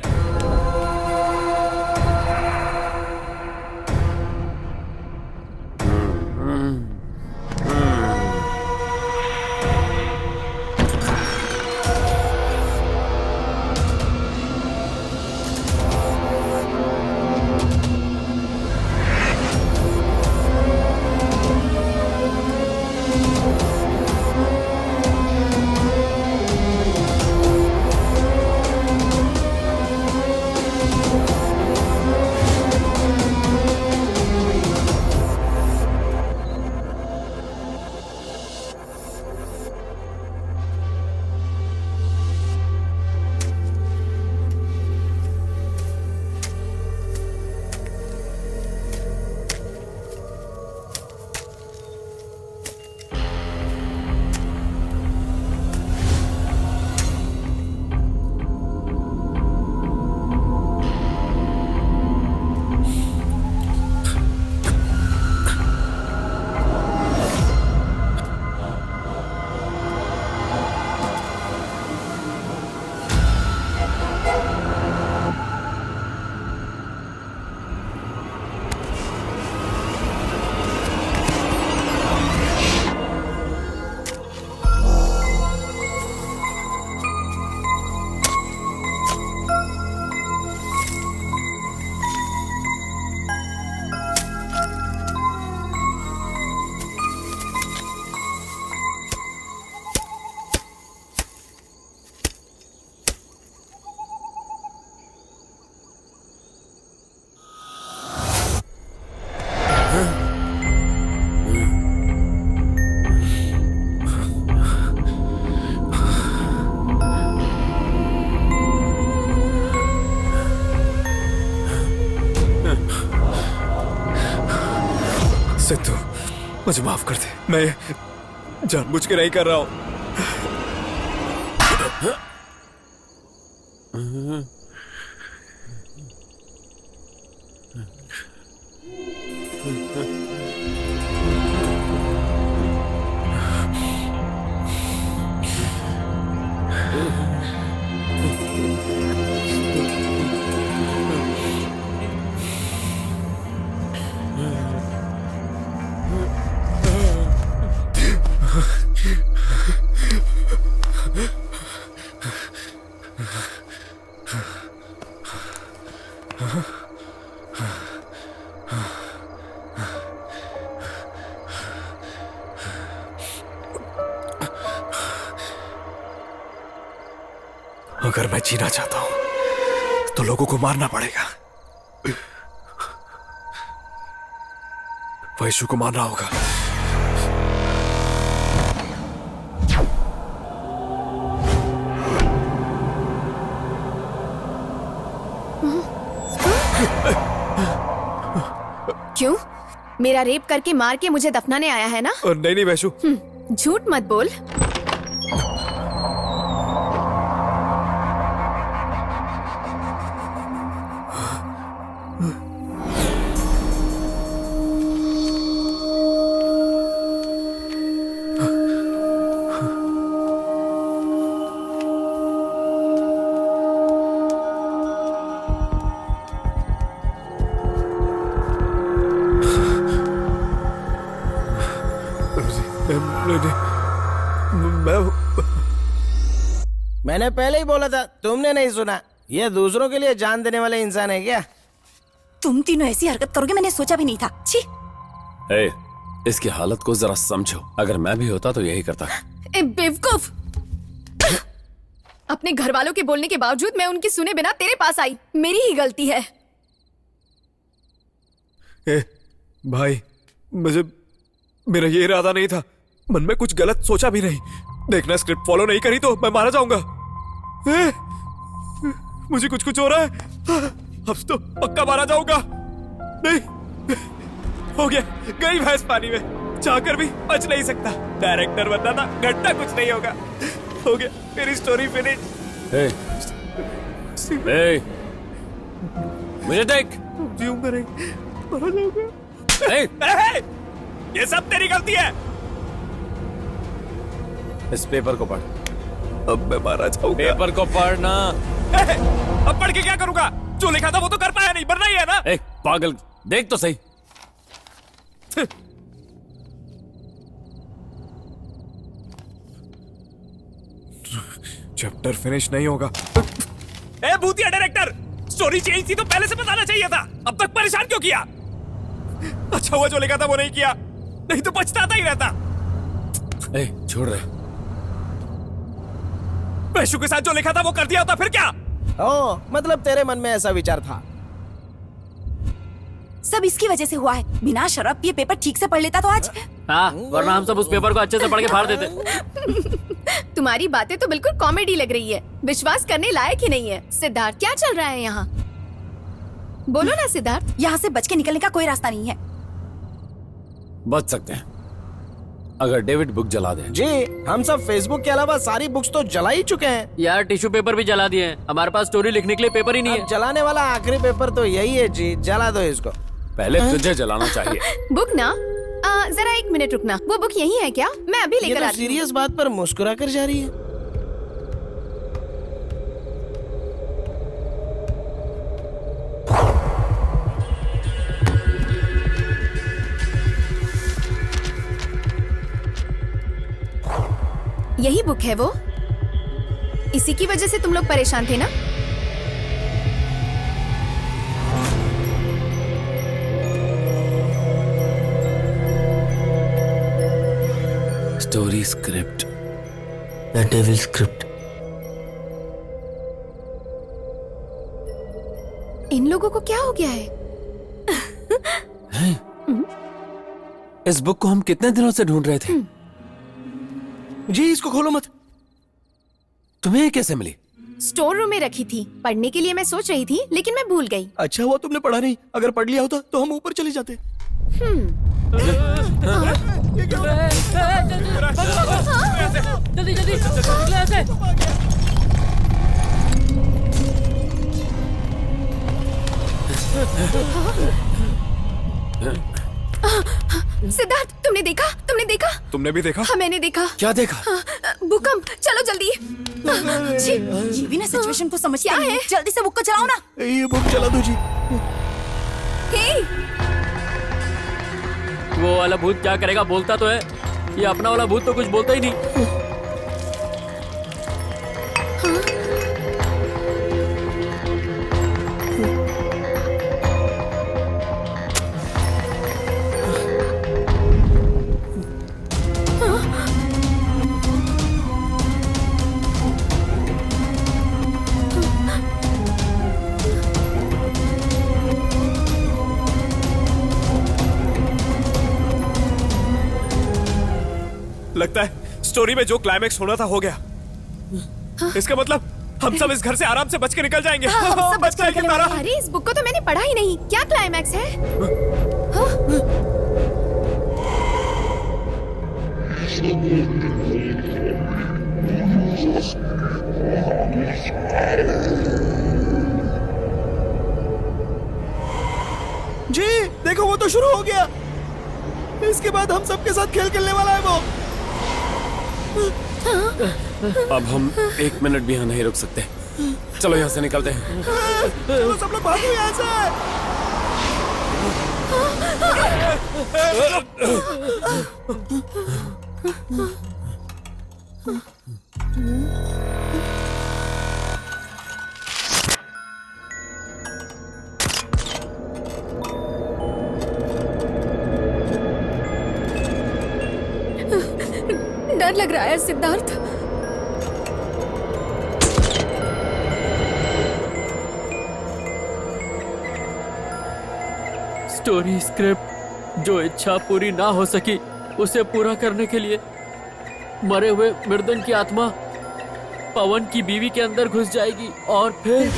सिद्धू, मुझे माफ कर दे, मैं ये जानबूझ के नहीं कर रहा हूँ। अगर मैं जीना चाहता हूं तो लोगों को मारना पड़ेगा। वैशु को मारना होगा। क्यों? मेरा रेप करके मार के मुझे दफनाने आया है ना? नहीं नहीं वैशु, झूठ मत बोल। मैंने पहले ही बोला था, तुमने नहीं सुना। ये दूसरों के लिए जान देने वाले इंसान है क्या? तुम तीनों ऐसी हरकत करोगे मैंने सोचा भी नहीं था। छी। ए, इसकी हालत को जरा समझो। अगर मैं भी होता तो यही करता। ए बेवकूफ! अपने घर वालों के बोलने के बावजूद मैं उनकी सुने बिना तेरे पास आई। मेरी ही गलती है। ए, भाई, मेरा ये इरादा नहीं था। मन में कुछ गलत सोचा भी नहीं। देखना, स्क्रिप्ट फॉलो नहीं करी तो मैं मारा जाऊंगा। मुझे कुछ हो रहा है। अब तो पक्का मारा जाऊंगा। नहीं, हो गया, गई भैंस पानी में। चाहकर भी बच नहीं सकता। डायरेक्टर बनना था, घटना कुछ नहीं होगा। हो गया, मेरी स्टोरी फिनिश। मुझे देख। जीऊंगा नहीं, मारा जाऊंगा। ये सब तेरी गलती है। इस पेपर को पढ़। अब मैं मारा जाऊंगा। पेपर को पढ़ना। अब पढ़ के क्या करूंगा? जो लिखा था वो तो कर पाया नहीं, बनना ही है ना। एक पागल, देख तो सही। चैप्टर फिनिश नहीं होगा। ए भूतिया डायरेक्टर, स्टोरी चेंज थी तो पहले से बताना चाहिए था। अब तक परेशान क्यों किया? अच्छा हुआ जो लिखा था वो नहीं किया, नहीं तो पछताता ही रहता। ए, छोड़ रहे। वैशु के साथ जो लिखा था वो कर दिया होता फिर क्या? ओ, मतलब तेरे मन में ऐसा विचार था। सब इसकी वजह से हुआ है। बिना शराब पिए पेपर ठीक से पढ़ लेता तो आज। हाँ, वरना हम सब उस पेपर को अच्छे से पढ़ के फाड़ देते। तुम्हारी बातें तो बिल्कुल कॉमेडी लग रही है। विश्वास करने लायक ही नहीं है। सिद्धार्थ, क्या चल रहा है यहाँ? बोलो ना सिद्धार्थ। यहाँ से बच के निकलने का कोई रास्ता नहीं है। बच सकते हैं अगर डेविड बुक जला दे। जी, हम सब फेसबुक के अलावा सारी बुक्स तो जला ही चुके हैं। यार, टिश्यू पेपर भी जला दिए हैं। हमारे पास स्टोरी लिखने के लिए पेपर ही नहीं है। जलाने वाला आखिरी पेपर तो यही है जी। जला दो इसको। पहले तुझे जलाना चाहिए। बुक ना? जरा 1 मिनट रुकना। वो बुक यही है क्या? मैं अभी लेकर आती हूँ। सीरियस बात पर मुस्कुरा कर जा रही है। यही बुक है वो? इसी की वजह से तुम लोग परेशान थे ना? Story script. The devil script. इन लोगों को क्या हो गया है? इस बुक को हम कितने दिनों से ढूंढ रहे थे। जी, इसको खोलो मत। तुम्हें कैसे मिली? स्टोर रूम में रखी थी। पढ़ने के लिए मैं सोच रही थी, लेकिन मैं भूल गई। अच्छा हुआ तुमने पढ़ा नहीं। अगर पढ़ लिया होता तो हम ऊपर चले जाते। जल्दी जल्दी निकलो ऐसे। सिद्धार्थ, तुमने देखा? तुमने देखा? तुमने भी देखा? हाँ, मैंने देखा। क्या देखा? भूकंप। चलो जल्दी। जी, ये भी ना सिचुएशन को समझते क्या नहीं। है? जल्दी से बुक को चलाओ ना। ये बुक चला दो जी। हे, वो वाला भूत क्या करेगा? बोलता तो है। ये अपना वाला भूत तो कुछ बोलता ही नहीं। लगता है स्टोरी में जो क्लाइमेक्स होना था हो गया। इसका मतलब हम सब इस घर से आराम से बच के निकल जाएंगे। हाँ, हम सब बच जाएंगे तारा। अरे इस बुक को तो मैंने पढ़ा ही नहीं। क्या क्लाइमैक्स है? जी देखो, वो तो शुरू हो गया। इसके बाद हम सबके साथ खेल खेलने वाला है वो। अब हम 1 मिनट भी यहाँ नहीं रुक सकते। चलो यहाँ से निकलते हैं। चलो सब लोग भागो यहाँ से। डर लग रहा है सिद्धार्थ। स्टोरी स्क्रिप्ट, जो इच्छा पूरी ना हो सकी उसे पूरा करने के लिए मरे हुए मृदन की आत्मा पवन की बीवी के अंदर घुस जाएगी और फिर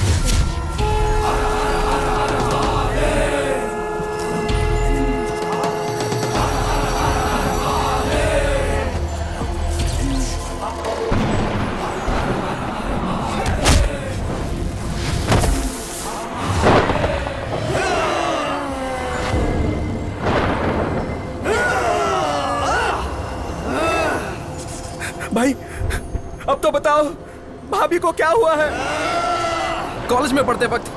भाई अब तो बताओ, भाभी को क्या हुआ है? कॉलेज में पढ़ते वक्त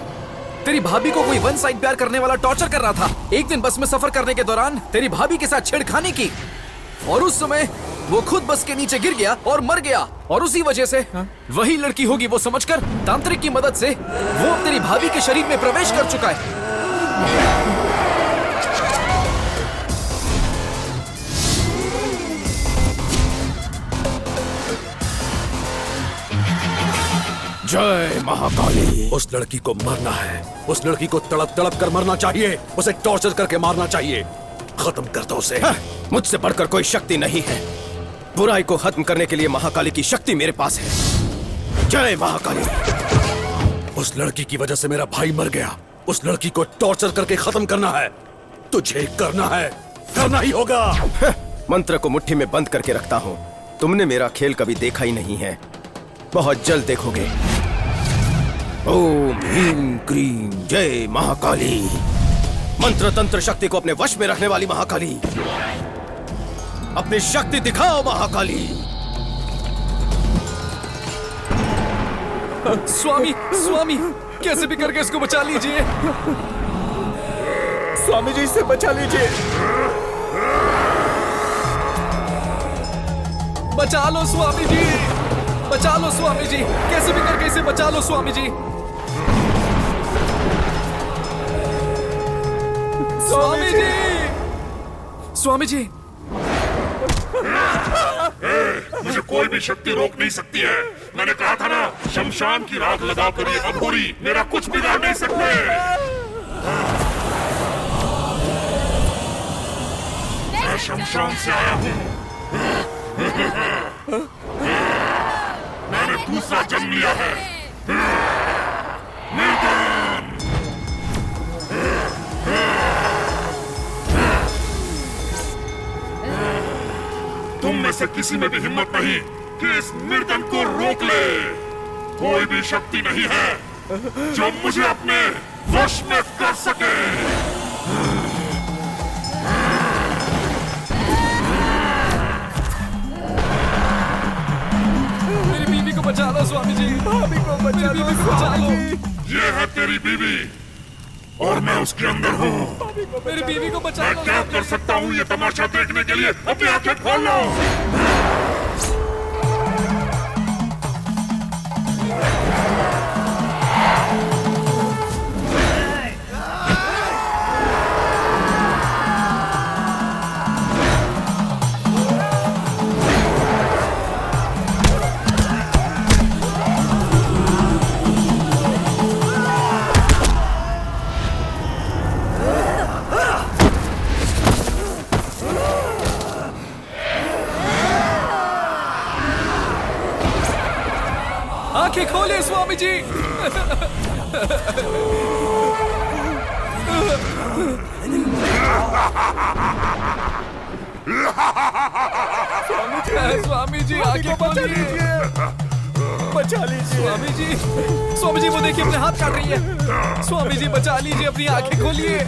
तेरी भाभी को कोई वन साइड प्यार करने वाला टॉर्चर कर रहा था। एक दिन बस में सफर करने के दौरान तेरी भाभी के साथ छेड़खानी की और उस समय वो खुद बस के नीचे गिर गया और मर गया। और उसी वजह से वही लड़की होगी वो समझकर तांत्रिक की मदद से वो अब तेरी भाभी के शरीर में प्रवेश कर चुका है। जय महाकाली। उस लड़की को मरना है। उस लड़की को तड़प तड़प कर मरना चाहिए। उसे टॉर्चर करके मारना चाहिए। खत्म कर दो उसे। मुझसे बढ़कर कोई शक्ति नहीं है। बुराई को खत्म करने के लिए महाकाली की शक्ति मेरे पास है। जय महाकाली। उस लड़की की वजह से मेरा भाई मर गया। उस लड़की को टॉर्चर करके खत्म करना है। तुझे करना है, करना ही होगा। मंत्र को मुट्ठी में बंद करके रखता हूँ। तुमने मेरा खेल कभी देखा ही नहीं है, बहुत जल्द देखोगे। ओम ह्रीं क्रीं जय महाकाली। मंत्र तंत्र शक्ति को अपने वश में रखने वाली महाकाली, अपनी शक्ति दिखाओ महाकाली। स्वामी, स्वामी, कैसे भी करके इसको बचा लीजिए। स्वामी जी, इससे बचा लीजिए। बचा लो स्वामी जी, बचा लो स्वामी जी, कैसे भी करके इसे बचा लो स्वामी जी। स्वामी जी, स्वामी जी। मुझे कोई भी शक्ति रोक नहीं सकती है। मैंने कहा था ना, शमशान की राख लगाकर ये अघोरी मेरा कुछ बिगाड़ नहीं सकते। मैं शमशान से आया हूँ। मैंने दूसरा जन्म लिया है। से किसी में भी हिम्मत नहीं कि इस निर्धन को रोक ले। कोई भी शक्ति नहीं है जो मुझे अपने वश में कर सके। मेरी बीवी को बचा लो स्वामी जी, भाभी को बचा लो, बचा लो। ये है तेरी बीवी और मैं उसके अंदर हूँ। मेरी बीवी को बचा मैं लो। क्या कर सकता हूँ ये तमाशा देखने के लिए? अपनी आंखें खोल लो। आंखें खोलिए स्वामी जी। स्वामी जी आंखें खोलिए, बचा लीजिए स्वामी जी। स्वामी जी वो देखिए अपने हाथ काट रही है। स्वामी जी बचा लीजिए, अपनी आंखें खोलिए।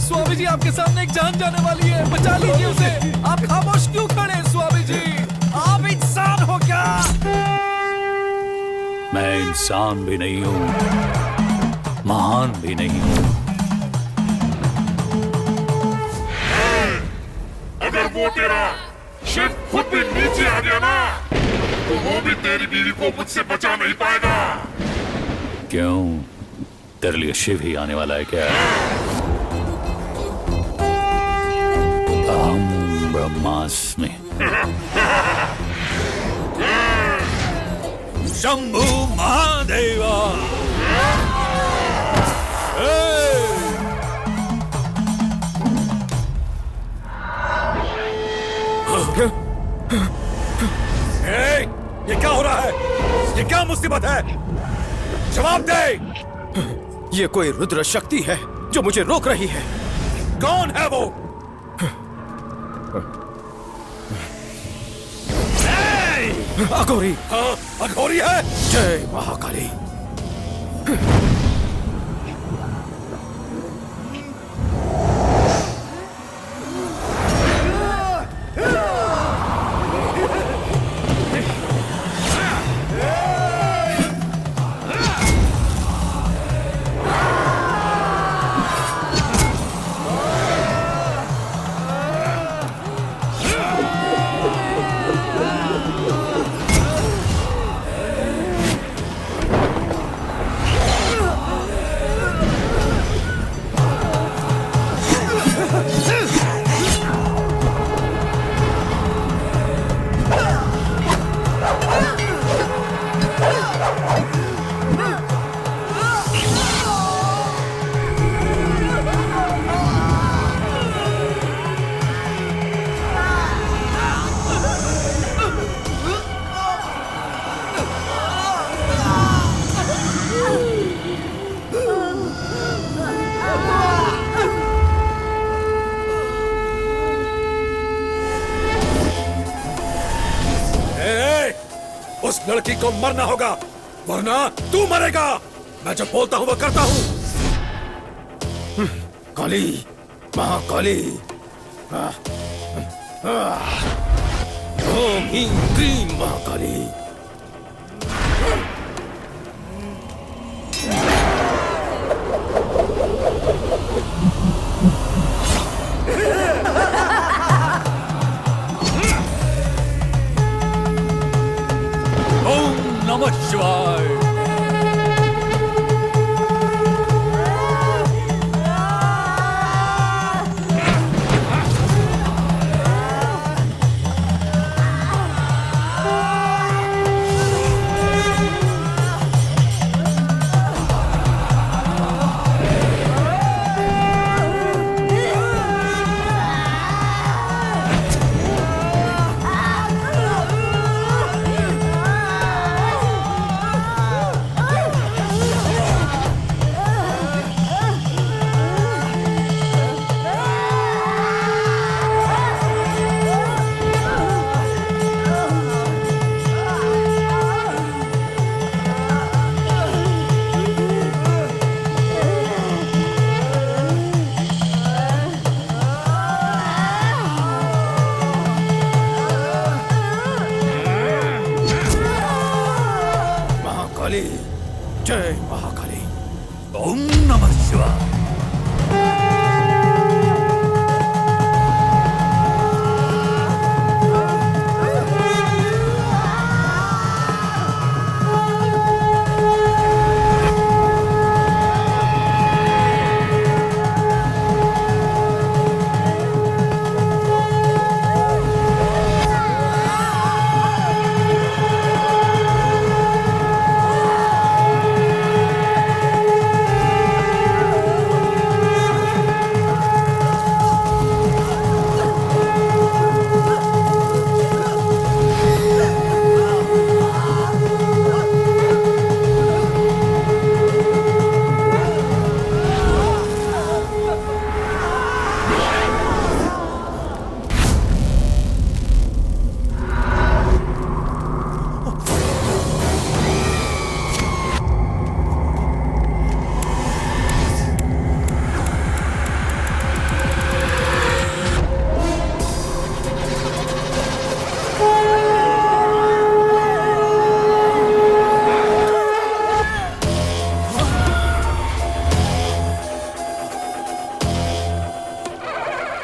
स्वामी जी आपके सामने एक जान जाने वाली है, बचा लीजिए उसे। आप खामोश क्यों खड़े हैं स्वामी जी? आप इंसान हो क्या? मैं इंसान भी नहीं हूं, महान भी नहीं हूं। अगर वो तेरा शिव खुद भी नीचे आ गया ना तो वो भी तेरी बीवी को मुझसे बचा नहीं पाएगा। क्यों, तेरे लिए शिव ही आने वाला है क्या? अहम ब्रह्मास्मि। शंभु महादेवा। ये क्या हो रहा है? ये क्या मुसीबत है? जवाब दे। ये कोई रुद्र शक्ति है जो मुझे रोक रही है। कौन है वो? अघोरी। हाँ, अघोरी है। जय महाकाली। उस लड़की को मरना होगा वरना तू मरेगा। मैं जब बोलता हूं वो करता हूं। काली, महाकाली। ओम ह्रीं क्लीं महाकाली। ओम नमः शिवाय। महाकाली, जय महाकाली। ओम नमः शिवाय।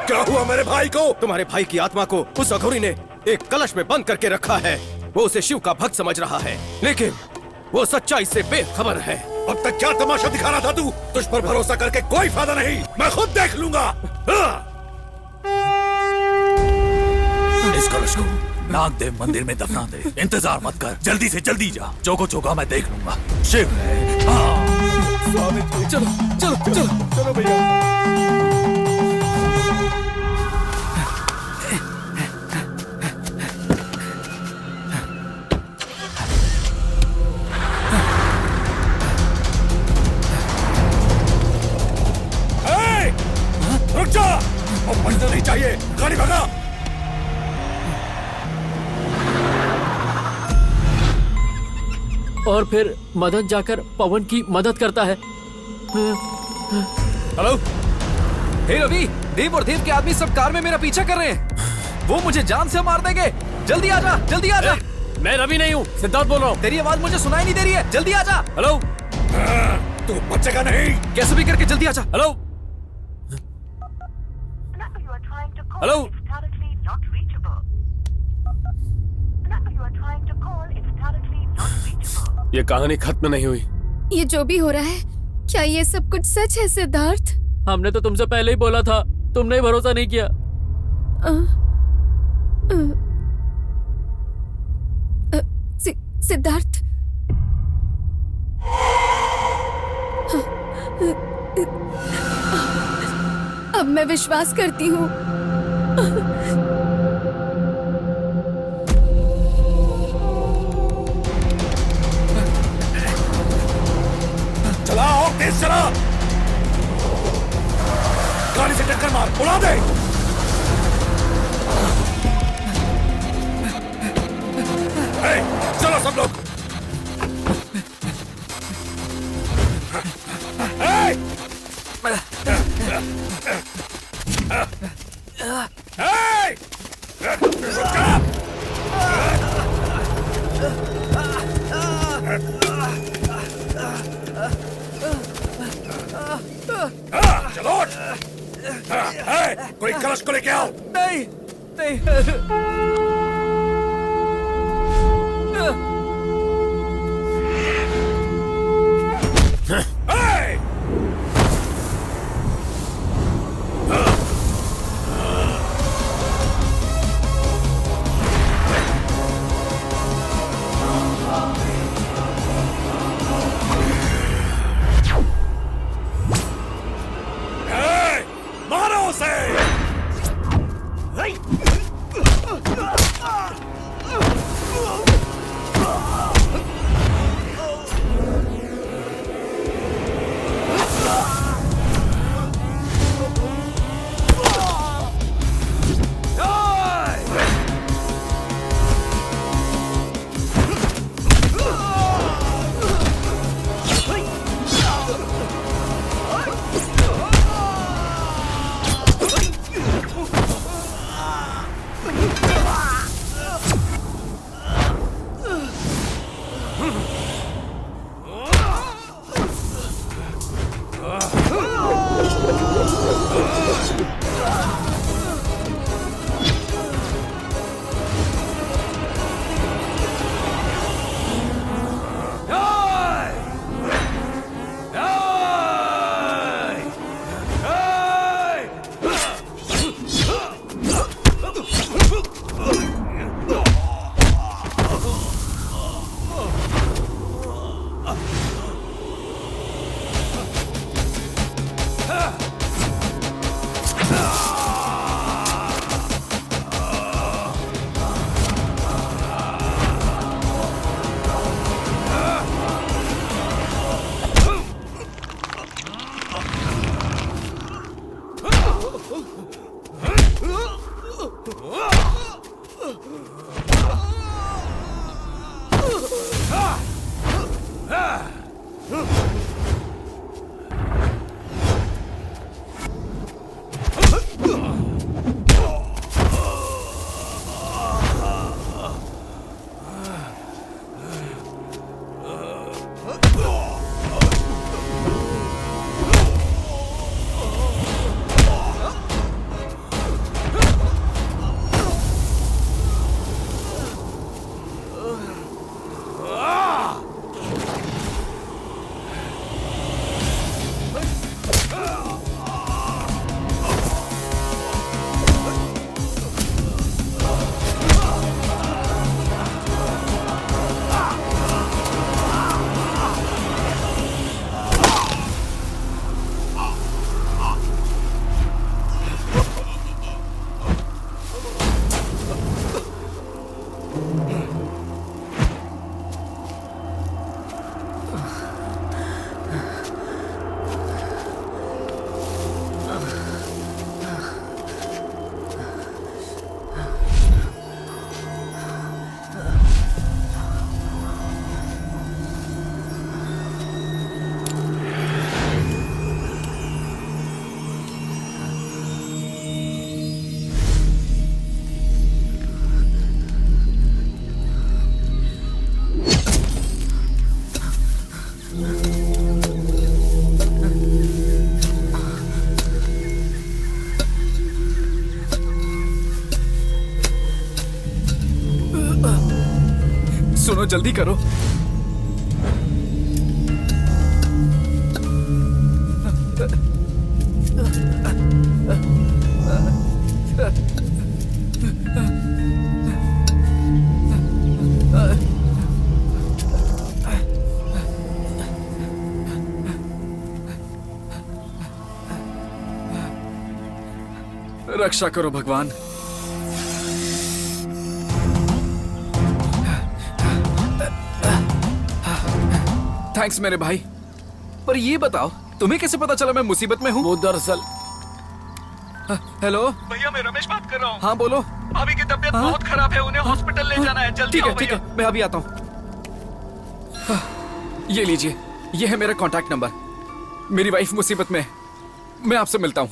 क्या हुआ मेरे भाई को? तुम्हारे भाई की आत्मा को उस अघोरी ने एक कलश में बंद करके रखा है। वो उसे शिव का भक्त समझ रहा है, लेकिन वो सच्चाई से बेखबर है। अब तक क्या तमाशा दिखा रहा था तू? तुझ पर भरोसा करके कोई फायदा नहीं, मैं खुद देख लूंगा। इस कलश को नागदेव मंदिर में दफना दे। इंतजार मत कर, जल्दी से जल्दी जा। जो कुछ होगा मैं देख लूंगा। शिव है। हाँ। चलो चलो चलो चलो भैया। रुक जा, अब बचना नहीं चाहिए, गाड़ी भगा। और फिर मदन जाकर पवन की मदद करता है। हेलो, हे रवि, देव और देव के आदमी सब कार में मेरा पीछा कर रहे हैं। वो मुझे जान से मार देंगे। जल्दी आजा, जल्दी आजा। मैं रवि नहीं हूँ, सिद्धार्थ बोल रहा हूँ। तेरी आवाज मुझे सुनाई नहीं दे रही है, जल्दी आजा। हेलो, तू बचेगा नहीं। कैसे भी करके जल्दी आजा। हेलो हेलो, ये कहानी खत्म नहीं हुई। ये जो भी हो रहा है, क्या ये सब कुछ सच है सिद्धार्थ? हमने तो तुमसे पहले ही बोला था, तुमने भरोसा नहीं किया। सिद्धार्थ, अब मैं विश्वास करती हूँ। चला और तेज चला, गाड़ी से टक्कर मार, उड़ा दे। चलो सब लोग। चलो, कोई कलश को लेके आओ। नहीं नहीं। मारो उसे। सुनो, जल्दी करो। रक्षा करो भगवान। थैंक्स मेरे भाई। पर ये बताओ, तुम्हें कैसे पता चला मैं मुसीबत में हूँ? वो दरअसल हेलो भैया, मैं रमेश बात कर रहा हूँ। हाँ बोलो। भाभी की तबीयत बहुत खराब है, उन्हें हॉस्पिटल ले जाना है। जल्दी ठीक है आओ ठीक भैया। है, मैं अभी आता हूँ। ये लीजिए, ये है मेरा कांटेक्ट नंबर। मेरी वाइफ मुसीबत में है, मैं आपसे मिलता हूँ।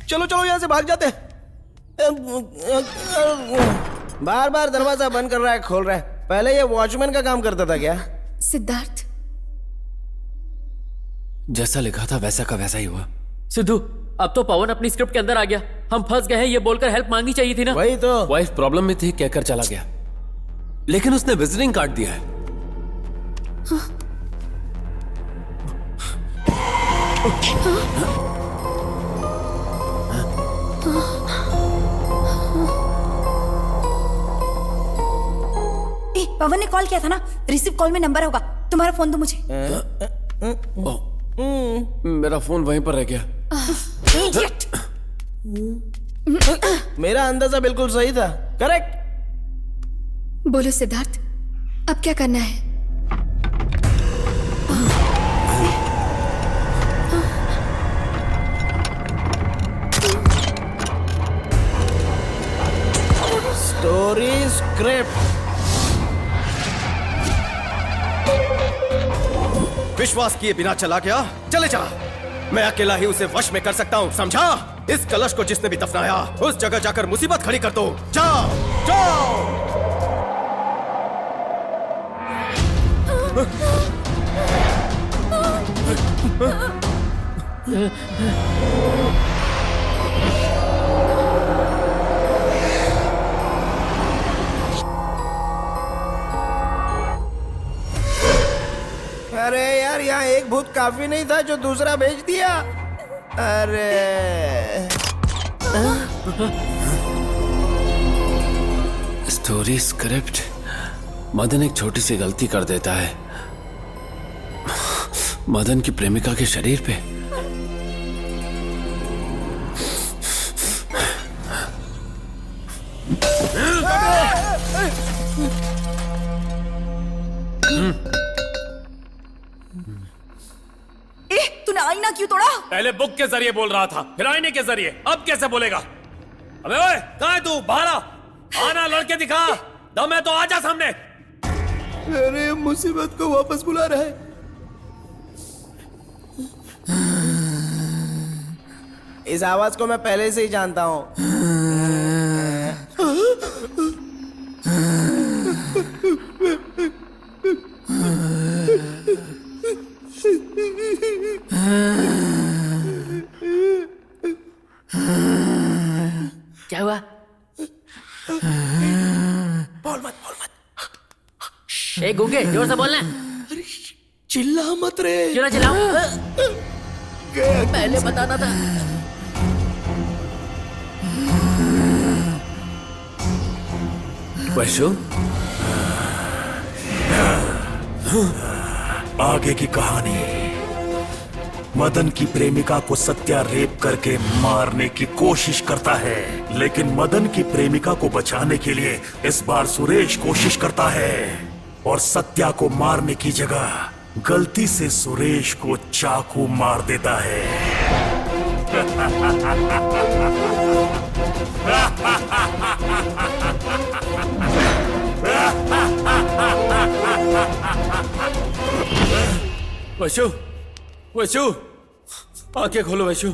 चलो चलो यहाँ से भाग जाते हैं। बार बार दरवाजा बंद कर रहा है, खोल रहा है। पहले ये वॉचमैन का काम करता था क्या? सिद्धार्थ, जैसा लिखा था वैसा का वैसा ही हुआ। सिद्धू, अब तो पवन अपनी स्क्रिप्ट के अंदर आ गया। हम फंस गए हैं, ये बोलकर हेल्प मांगनी चाहिए थी ना। वही तो। वाइफ प्रॉब्लम में थी, कहकर चला गया, लेकिन उसने विजिटिंग कार्ड दिया है। पवन ने कॉल किया था ना, रिसीव कॉल में नंबर होगा। तुम्हारा फोन दो मुझे। मेरा फोन वहीं पर रह गया। मेरा अंदाजा बिल्कुल सही था, करेक्ट। बोलो सिद्धार्थ, अब क्या करना है? Story script. विश्वास किए बिना चला गया, चले जा। मैं अकेला ही उसे वश में कर सकता हूँ, समझा? इस कलश को जिसने भी दफनाया, उस जगह जाकर मुसीबत खड़ी कर दो। जाओ जाओ। अरे यार, यहाँ एक भूत काफी नहीं था जो दूसरा भेज दिया। अरे स्टोरी स्क्रिप्ट। मदन एक छोटी सी गलती कर देता है, मदन की प्रेमिका के शरीर पे। तूने आईना क्यों तोड़ा? पहले बुक के जरिए बोल रहा था, फिर आईने के जरिए, अब कैसे बोलेगा? अबे ओए, कहाँ है तू? बाहर आ, आना, लड़के दिखा। दम है तो आजा सामने। अरे मुसीबत को वापस बुला रहा है। इस आवाज को मैं पहले से ही जानता हूँ। क्या हुआ? बोल मत। ए गूंगे, जोर से बोलना। चिल्ला मत रे। क्यों ना चिल्लाऊं? पहले बताना था। वैशु, आगे की कहानी। मदन की प्रेमिका को सत्या रेप करके मारने की कोशिश करता है, लेकिन मदन की प्रेमिका को बचाने के लिए इस बार सुरेश कोशिश करता है और सत्या को मारने की जगह गलती से सुरेश को चाकू मार देता है। वैशु, वैशु, आंखें खोलो वैशु।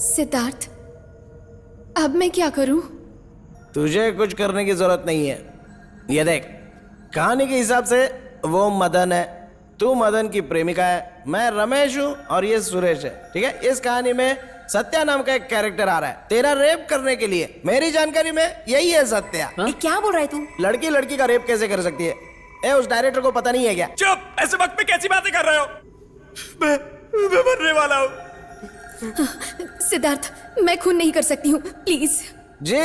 सिद्धार्थ, अब मैं क्या करूं? तुझे कुछ करने की जरूरत नहीं है। ये देख, कहानी के हिसाब से वो मदन है, तू मदन की प्रेमिका है, मैं रमेश हूँ और ये सुरेश है। ठीक है, इस कहानी में सत्या नाम का एक कैरेक्टर आ रहा है तेरा रेप करने के लिए। मेरी जानकारी में यही है सत्या। क्या बोल रहा है तू? लड़की लड़की का रेप कैसे कर सकती है? ए, उस डायरेक्टर को पता नहीं है क्या? चुप! ऐसे वक्त में कैसी बातें कर रहे हो? मैं मरने वाला हूँ। सिद्धार्थ, मैं खून नहीं कर सकती हूँ, प्लीज। जी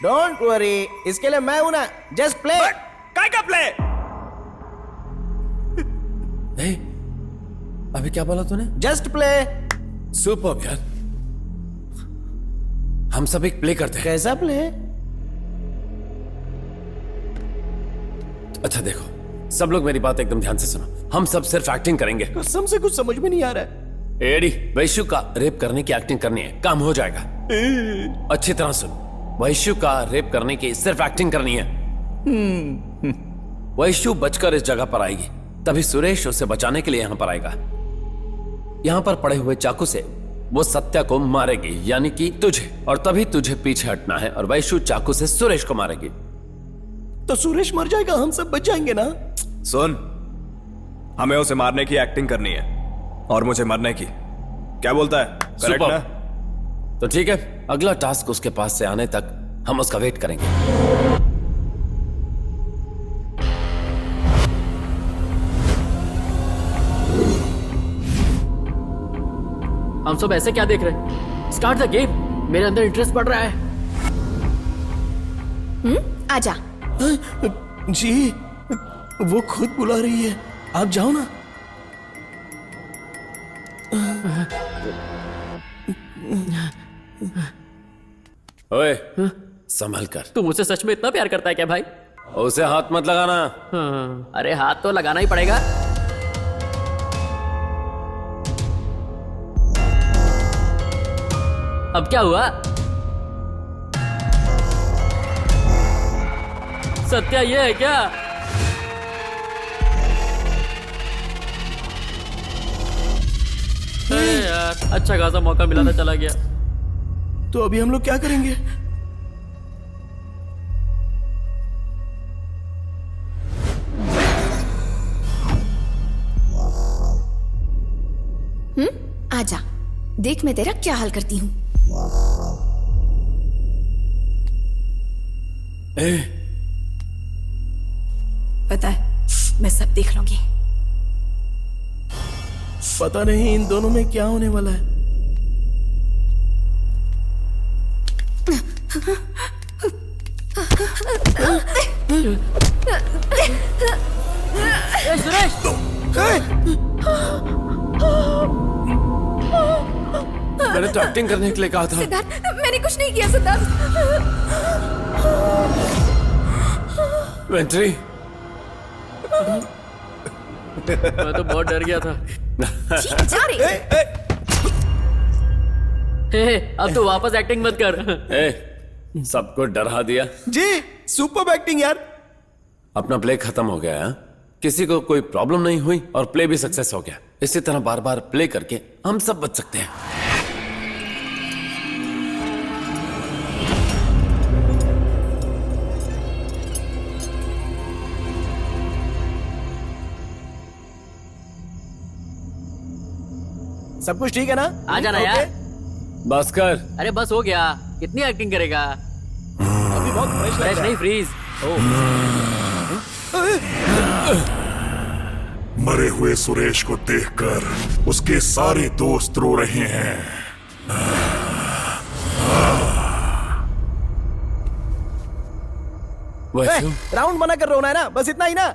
डोंट वरी, इसके लिए मैं हूं ना। Just play. काय का प्ले? अभी क्या बोला तूने? Just play. सुपर यार, हम सब एक प्ले करते हैं। कैसा प्ले? अच्छा देखो, सब लोग मेरी बात एकदम ध्यान से सुनो। हम सब सिर्फ एक्टिंग करेंगे। कसम से कुछ समझ में नहीं आ रहा है। एडी, वैशु का रेप करने की एक्टिंग करनी है, काम हो जाएगा। अच्छी तरह सुन, वैशु का रेप करने की सिर्फ एक्टिंग करनी है। वैशु बचकर इस जगह पर आएगी, तभी सुरेश उसे बचाने के लिए यहां पर आएगा। यहां पर पड़े हुए चाकू से वो सत्या को मारेगी, यानी कि तुझे, और तभी तुझे पीछे हटना है और वैशु चाकू से सुरेश को मारेगी। तो सुरेश मर जाएगा, हम सब बच जाएंगे ना? सुन, हमें उसे मारने की एक्टिंग करनी है और मुझे मरने की। क्या बोलता है? करेक्ट ना? तो ठीक है, अगला टास्क उसके पास से आने तक हम उसका वेट करेंगे। हम सब ऐसे क्या देख रहे हैं? Start the game. मेरे अंदर इंटरेस्ट बढ़ रहा है। आजा। जी, वो खुद बुला रही है, आप जाओ ना। ओए, संभल कर। तू मुझसे सच में इतना प्यार करता है क्या भाई? उसे हाथ मत लगाना। हाँ, अरे हाथ तो लगाना ही पड़ेगा। अब क्या हुआ? सत्या ये है क्या? अरे यार, अच्छा खासा मौका मिला था, चला गया। तो अभी हम लोग क्या करेंगे? आजा, देख मैं तेरा क्या हाल करती हूँ। पता है, मैं सब देख लूंगी। पता नहीं इन दोनों में क्या होने वाला है। सुरेश! मैंने तो एक्टिंग करने के लिए कहा था। सिद्धार्थ, मैंने कुछ नहीं किया सिद्धार्थ। वेंट्री, मैं तो बहुत डर गया था। जा रे। अब तो वापस एक्टिंग मत कर। सबको डरा दिया। जी, सुपर एक्टिंग यार। अपना प्ले खत्म हो गया है। किसी को कोई प्रॉब्लम नहीं हुई और प्ले भी सक्सेस हो गया। इसी तरह बार बार प्ले करके हम सब बच सकते हैं। सब कुछ ठीक है ना? आ जाना यार। बस कर। अरे बस हो गया, कितनी एक्टिंग करेगा? अभी बहुत फ्रेश फ्रेश नहीं, फ्रीज। मरे हुए सुरेश को देखकर उसके सारे दोस्त रो रहे हैं। राउंड मना कर रोना है ना, बस इतना ही ना।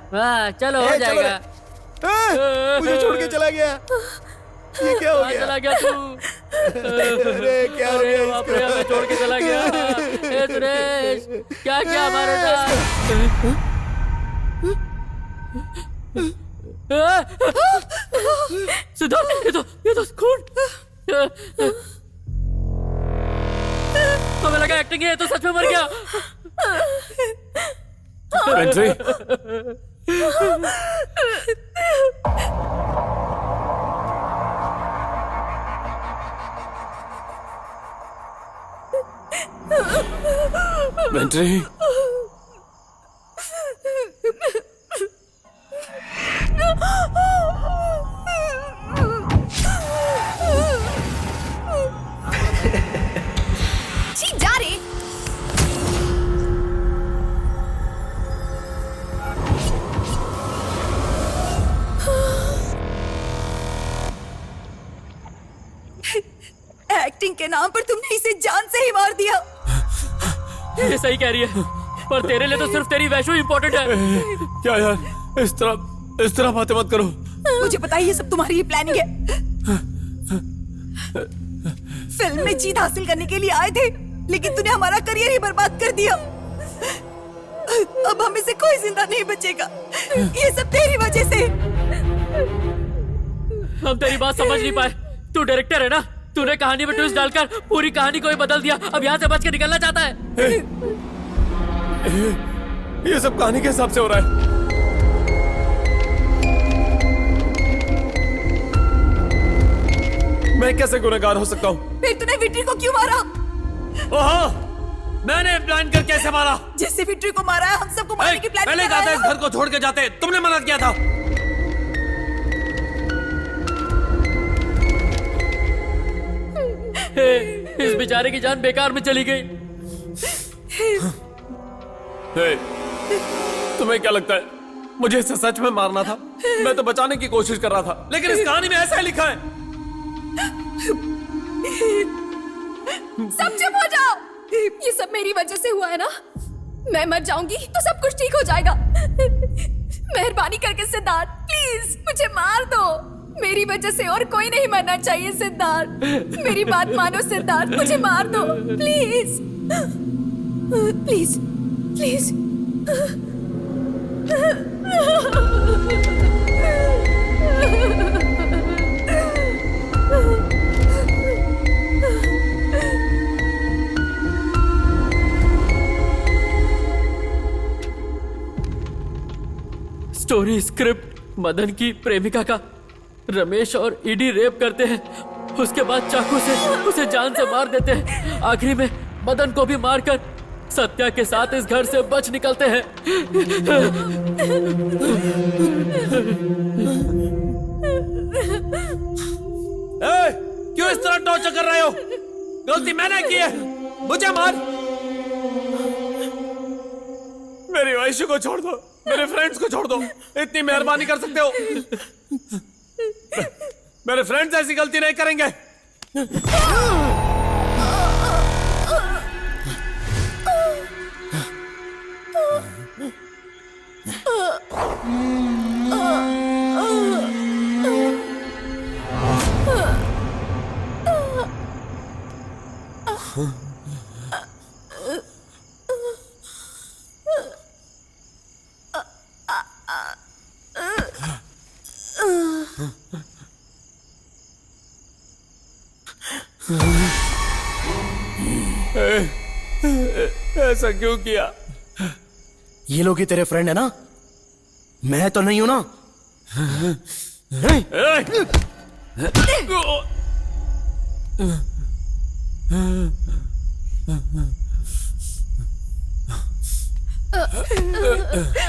चलो हो जाएगा। मुझे छोड़ के चला गया। ये क्या हो गया? चला गया तू। अरे क्या हो गया? बाप रे, हमें छोड़ के चला गया। हे सुरेश, क्या किया हमारे साथ? सिद्धार्थ, ये तो खून। हमें लगा एक्टिंग है, ये तो सच में मर गया। वेंट्री, छी, जा रे। एक्टिंग के नाम पर तुमने इसे जान से ही मार दिया। ये सही कह रही है, पर तेरे लिए तो सिर्फ तेरी वैशु इम्पोर्टेंट है। क्या यार, इस तरह बातें मत करो। मुझे पता है ये सब तुम्हारी ही प्लानिंग है। फिल्म में जीत हासिल करने के लिए आए थे, लेकिन तूने हमारा करियर ही बर्बाद कर दिया। अब हमें से कोई जिंदा नहीं बचेगा। ये सब तेरी वजह से। हम तेरी बात समझ नहीं पाए। तू डायरेक्टर है ना, तूने कहानी में ट्विस्ट डालकर पूरी कहानी को ही बदल दिया। अब यहाँ से बच के निकलना चाहता है। ये सब कहानी के हिसाब से हो रहा है। मैं कैसे गुनहगार हो सकता हूँ? फिर तूने विट्री को क्यों मारा? ओहो, मैंने प्लान कर कैसे मारा? जैसे विट्री को मारा है, हम सबको मारने की प्लानिंग पहले कर रहा है। इस घर को छोड़ के जाते, तुमने मना किया था। इस बेचारे की जान बेकार में चली गई। तुम्हें क्या लगता है मुझे इसे सच में मारना था? मैं तो बचाने की कोशिश कर रहा था, लेकिन इस कहानी में ऐसा ही लिखा है। सब चुप हो जाओ। ये सब मेरी वजह से हुआ है ना। मैं मर जाऊंगी तो सब कुछ ठीक हो जाएगा। मेहरबानी करके सिद्धार्थ, प्लीज मुझे मार दो। मेरी वजह से और कोई नहीं मरना चाहिए सिद्धार्थ। मेरी बात मानो सिद्धार्थ, मुझे मार दो please. Please please. Story script Madan की प्रेमिका का रमेश और ईडी रेप करते हैं, उसके बाद चाकू से उसे जान से मार देते हैं। आखिरी में मदन को भी मारकर सत्या के साथ इस घर से बच निकलते हैं। क्यों इस तरह टॉर्चर कर रहे हो? गलती मैंने की है, मुझे मार। मेरी वैशु को छोड़ दो, मेरे फ्रेंड्स को छोड़ दो। इतनी मेहरबानी कर सकते हो? मेरे फ्रेंड्स ऐसी गलती नहीं करेंगे। ऐसा क्यों किया? ये लोग ही तेरे फ्रेंड है ना? मैं तो नहीं हूं ना।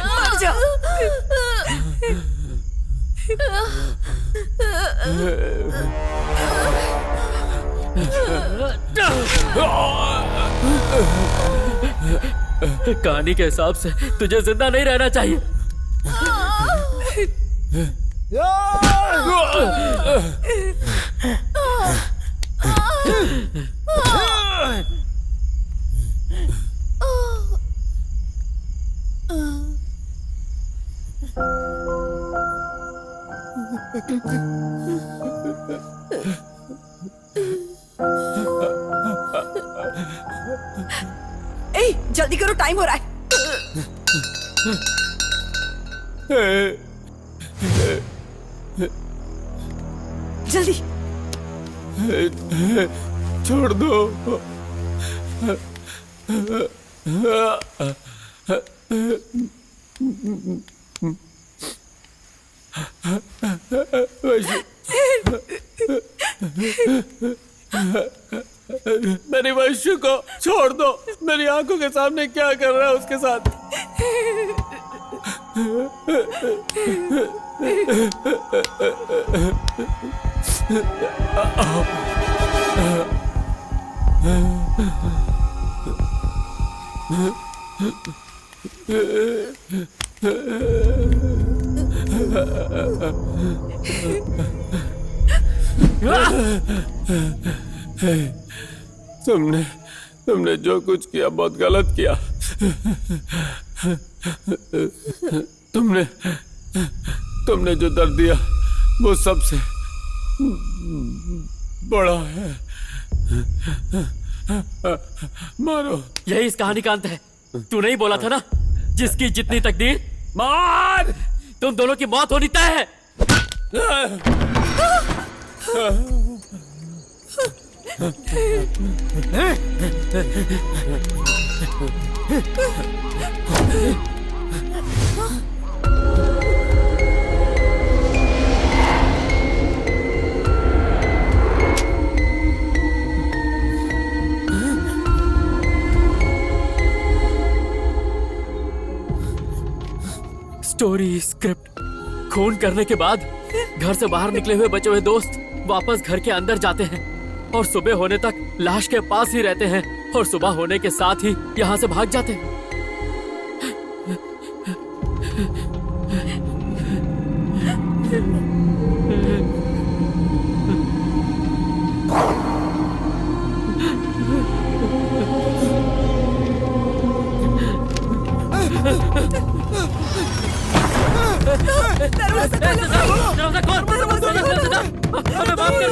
मर जा। कहानी के हिसाब से तुझे जिंदा नहीं रहना चाहिए। ए, जल्दी करो, टाइम हो रहा है। जल्दी। छोड़ दो। मेरी वैश्य को छोड़ दो। मेरी आंखों के सामने क्या कर रहा है उसके साथ? तुमने जो कुछ किया बहुत गलत किया। तुमने जो दर्द दिया वो सबसे बड़ा है। मारो। यही इस कहानी का अंत है। तू नहीं बोला था ना, जिसकी जितनी तकदीर मार, तुम दोनों की मौत होनी तय है। Story script. खून करने के बाद घर से बाहर निकले हुए बचे हुए दोस्त वापस घर के अंदर जाते हैं और सुबह होने तक लाश के पास ही रहते हैं और सुबह होने के साथ ही यहाँ से भाग जाते हैं। दरवाजा खोल, हमें माफ कर दे। दरवाजा खोल,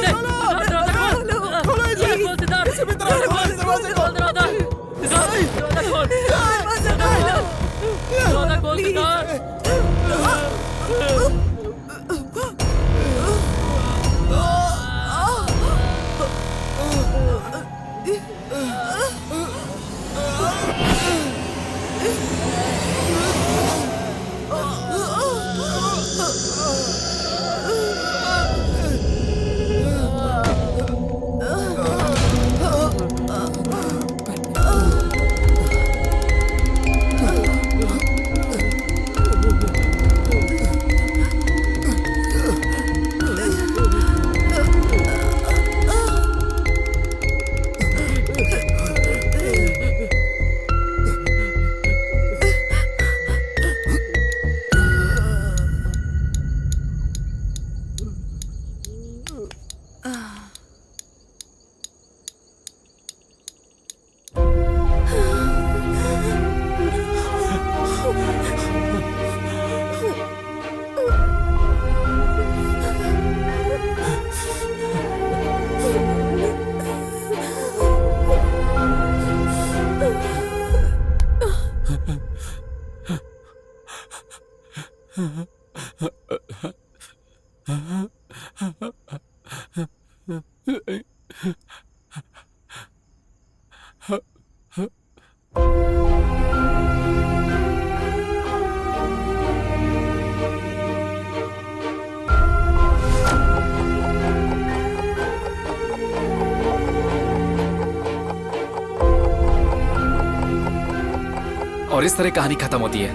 और इस तरह कहानी खत्म होती है।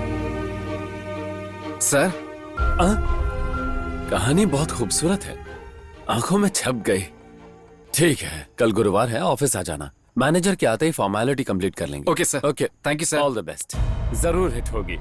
सर, कहानी बहुत खूबसूरत है, आंखों में छप गई। ठीक है, कल गुरुवार है, ऑफिस आ जाना। मैनेजर के आते ही फॉर्मेलिटी कंप्लीट कर लेंगे। Okay sir. Okay, thank you sir. All the best. जरूर हिट होगी।